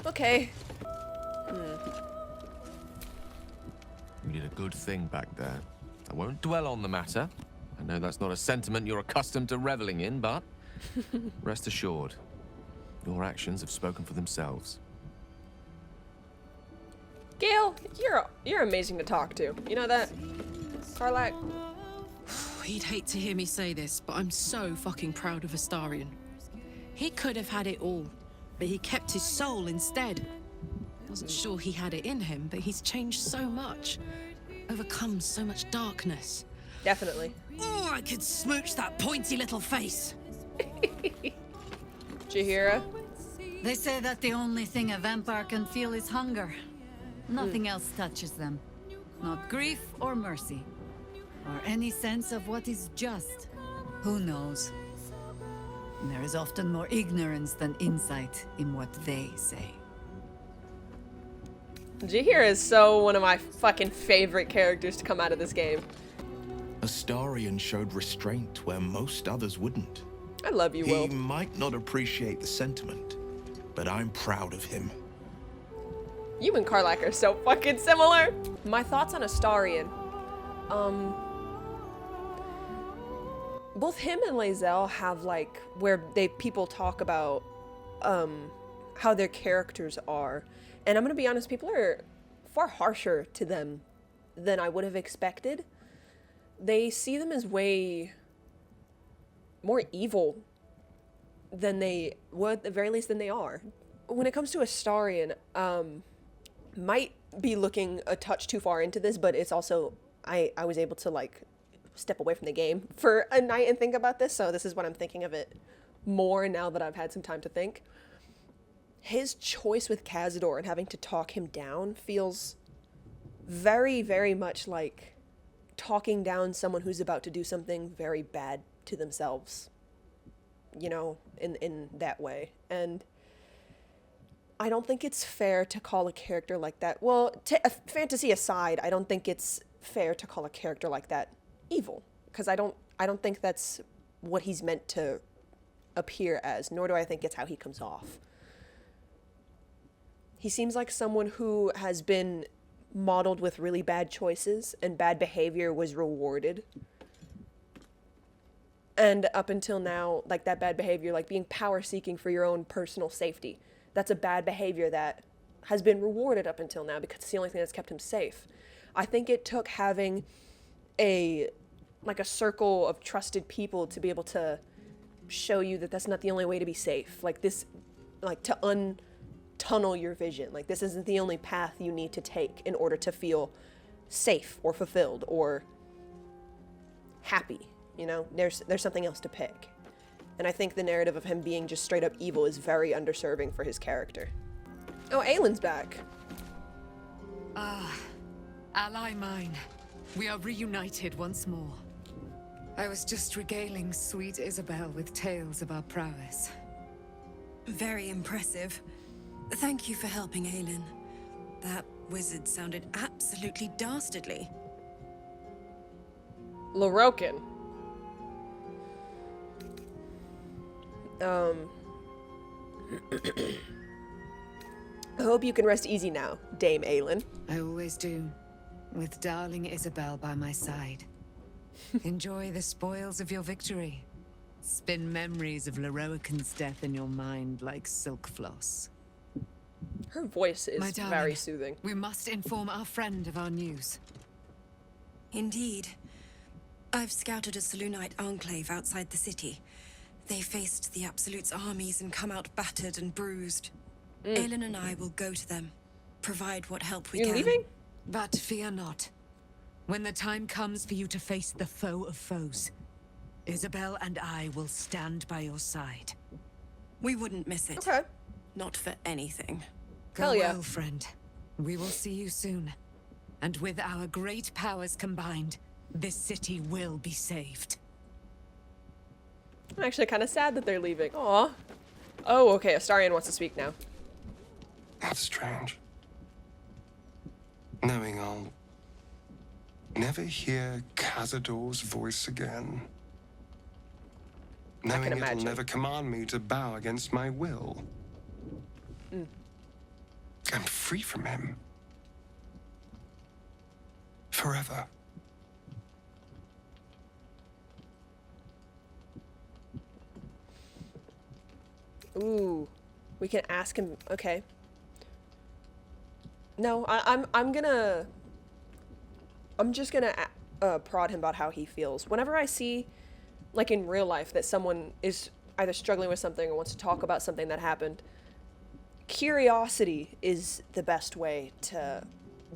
Okay. You did a good thing back there. I won't dwell on the matter. I know that's not a sentiment you're accustomed to reveling in, but rest assured, your actions have spoken for themselves. Gale, you're amazing to talk to. You know that? Karlach? He'd hate to hear me say this, but I'm so fucking proud of Astarion. He could have had it all, but he kept his soul instead. Wasn't sure he had it in him, but he's changed so much. Overcome so much darkness. Definitely. Oh, I could smooch that pointy little face. Jaheira? They say that the only thing a vampire can feel is hunger. Nothing else touches them. Not grief or mercy. Or any sense of what is just. Who knows? And there is often more ignorance than insight in what they say. Jaheira is so one of my fucking favorite characters to come out of this game. Astarion showed restraint where most others wouldn't. I love you, Will. He might not appreciate the sentiment, but I'm proud of him. You and Karlach are so fucking similar. My thoughts on Astarion. Both him and Lae'zel have like where people talk about how their characters are. And I'm gonna be honest, people are far harsher to them than I would have expected. They see them as way more evil than they would, at the very least, than they are. When it comes to Astarion, might be looking a touch too far into this, but it's also, I was able to like step away from the game for a night and think about this, so this is what I'm thinking of it more now that I've had some time to think. His choice with Cazador and having to talk him down feels very, very much like talking down someone who's about to do something very bad to themselves, you know, in that way. And I don't think it's fair to call a character like that, well, fantasy aside, I don't think it's fair to call a character like that evil, because I don't think that's what he's meant to appear as, nor do I think it's how he comes off. He seems like someone who has been modeled with really bad choices, and bad behavior was rewarded. And up until now, like that bad behavior, like being power seeking for your own personal safety, that's a bad behavior that has been rewarded up until now because it's the only thing that's kept him safe. I think it took having a circle of trusted people to be able to show you that that's not the only way to be safe. Like this, like to untunnel your vision. Like this isn't the only path you need to take in order to feel safe or fulfilled or happy. You know, there's something else to pick. And I think the narrative of him being just straight up evil is very underserving for his character. Oh, Aylin's back. Ah, ally mine. We are reunited once more. I was just regaling sweet Isobel with tales of our prowess. Very impressive. Thank you for helping Aylin. That wizard sounded absolutely dastardly. Lorroakan. I hope you can rest easy now, Dame Aylin. I always do, with darling Isobel by my side. Enjoy the spoils of your victory. Spin memories of Lorroakan's death in your mind like silk floss. Her voice is very soothing. We must inform our friend of our news. Indeed. I've scouted a Selûnite enclave outside the city. They faced the Absolute's armies and come out battered and bruised. Aylin and I will go to them, provide what help we can. You're leaving? But fear not. When the time comes for you to face the foe of foes, Isobel and I will stand by your side. We wouldn't miss it. Okay. Not for anything. Go well, friend. We will see you soon. And with our great powers combined, this city will be saved. I'm actually kind of sad that they're leaving. Aw. Oh, okay. Astarion wants to speak now. That's strange. Knowing I'll never hear Cazador's voice again. Knowing it'll never command me to bow against my will. I'm free from him. Forever. Ooh, we can ask him. Okay. No, I'm just gonna prod him about how he feels. Whenever I see, like in real life, that someone is either struggling with something or wants to talk about something that happened, curiosity is the best way to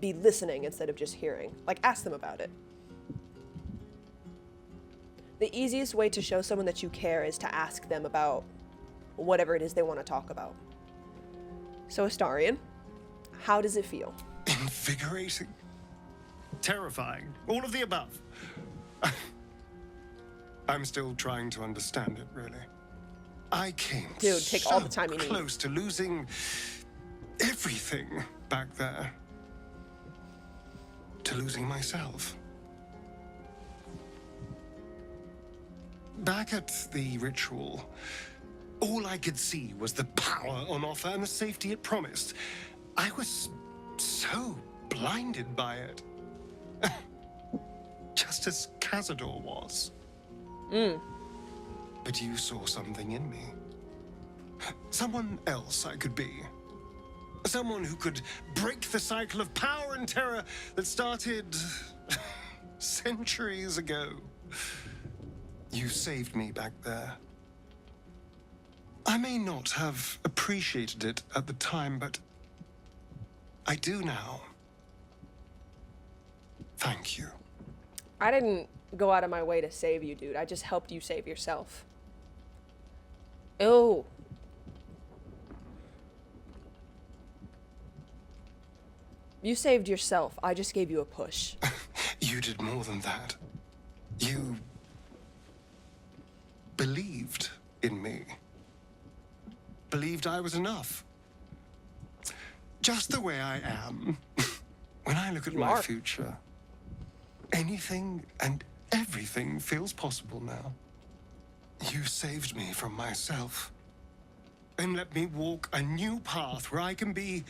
be listening instead of just hearing. Like, ask them about it. The easiest way to show someone that you care is to ask them about whatever it is they want to talk about. So, Astarion, how does it feel? Invigorating. Terrifying. All of the above. I'm still trying to understand it, really. I came take all the time you need. close to losing everything back there. To losing myself. Back at the ritual, all I could see was the power on offer and the safety it promised. I was so blinded by it. Just as Cazador was. But you saw something in me. Someone else I could be. Someone who could break the cycle of power and terror that started centuries ago. You saved me back there. I may not have appreciated it at the time, but I do now. Thank you. I didn't go out of my way to save you, dude. I just helped you save yourself. Oh. You saved yourself. I just gave you a push. You did more than that. You believed in me. Believed I was enough. Just the way I am. When I look at my future, anything and everything feels possible now. You saved me from myself. And let me walk a new path where I can be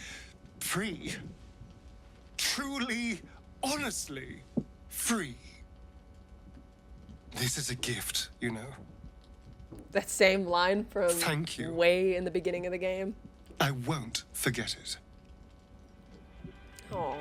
free. Truly, honestly free. This is a gift, you know. That same line from Thank you. Way in the beginning of the game. I won't forget it. Aww.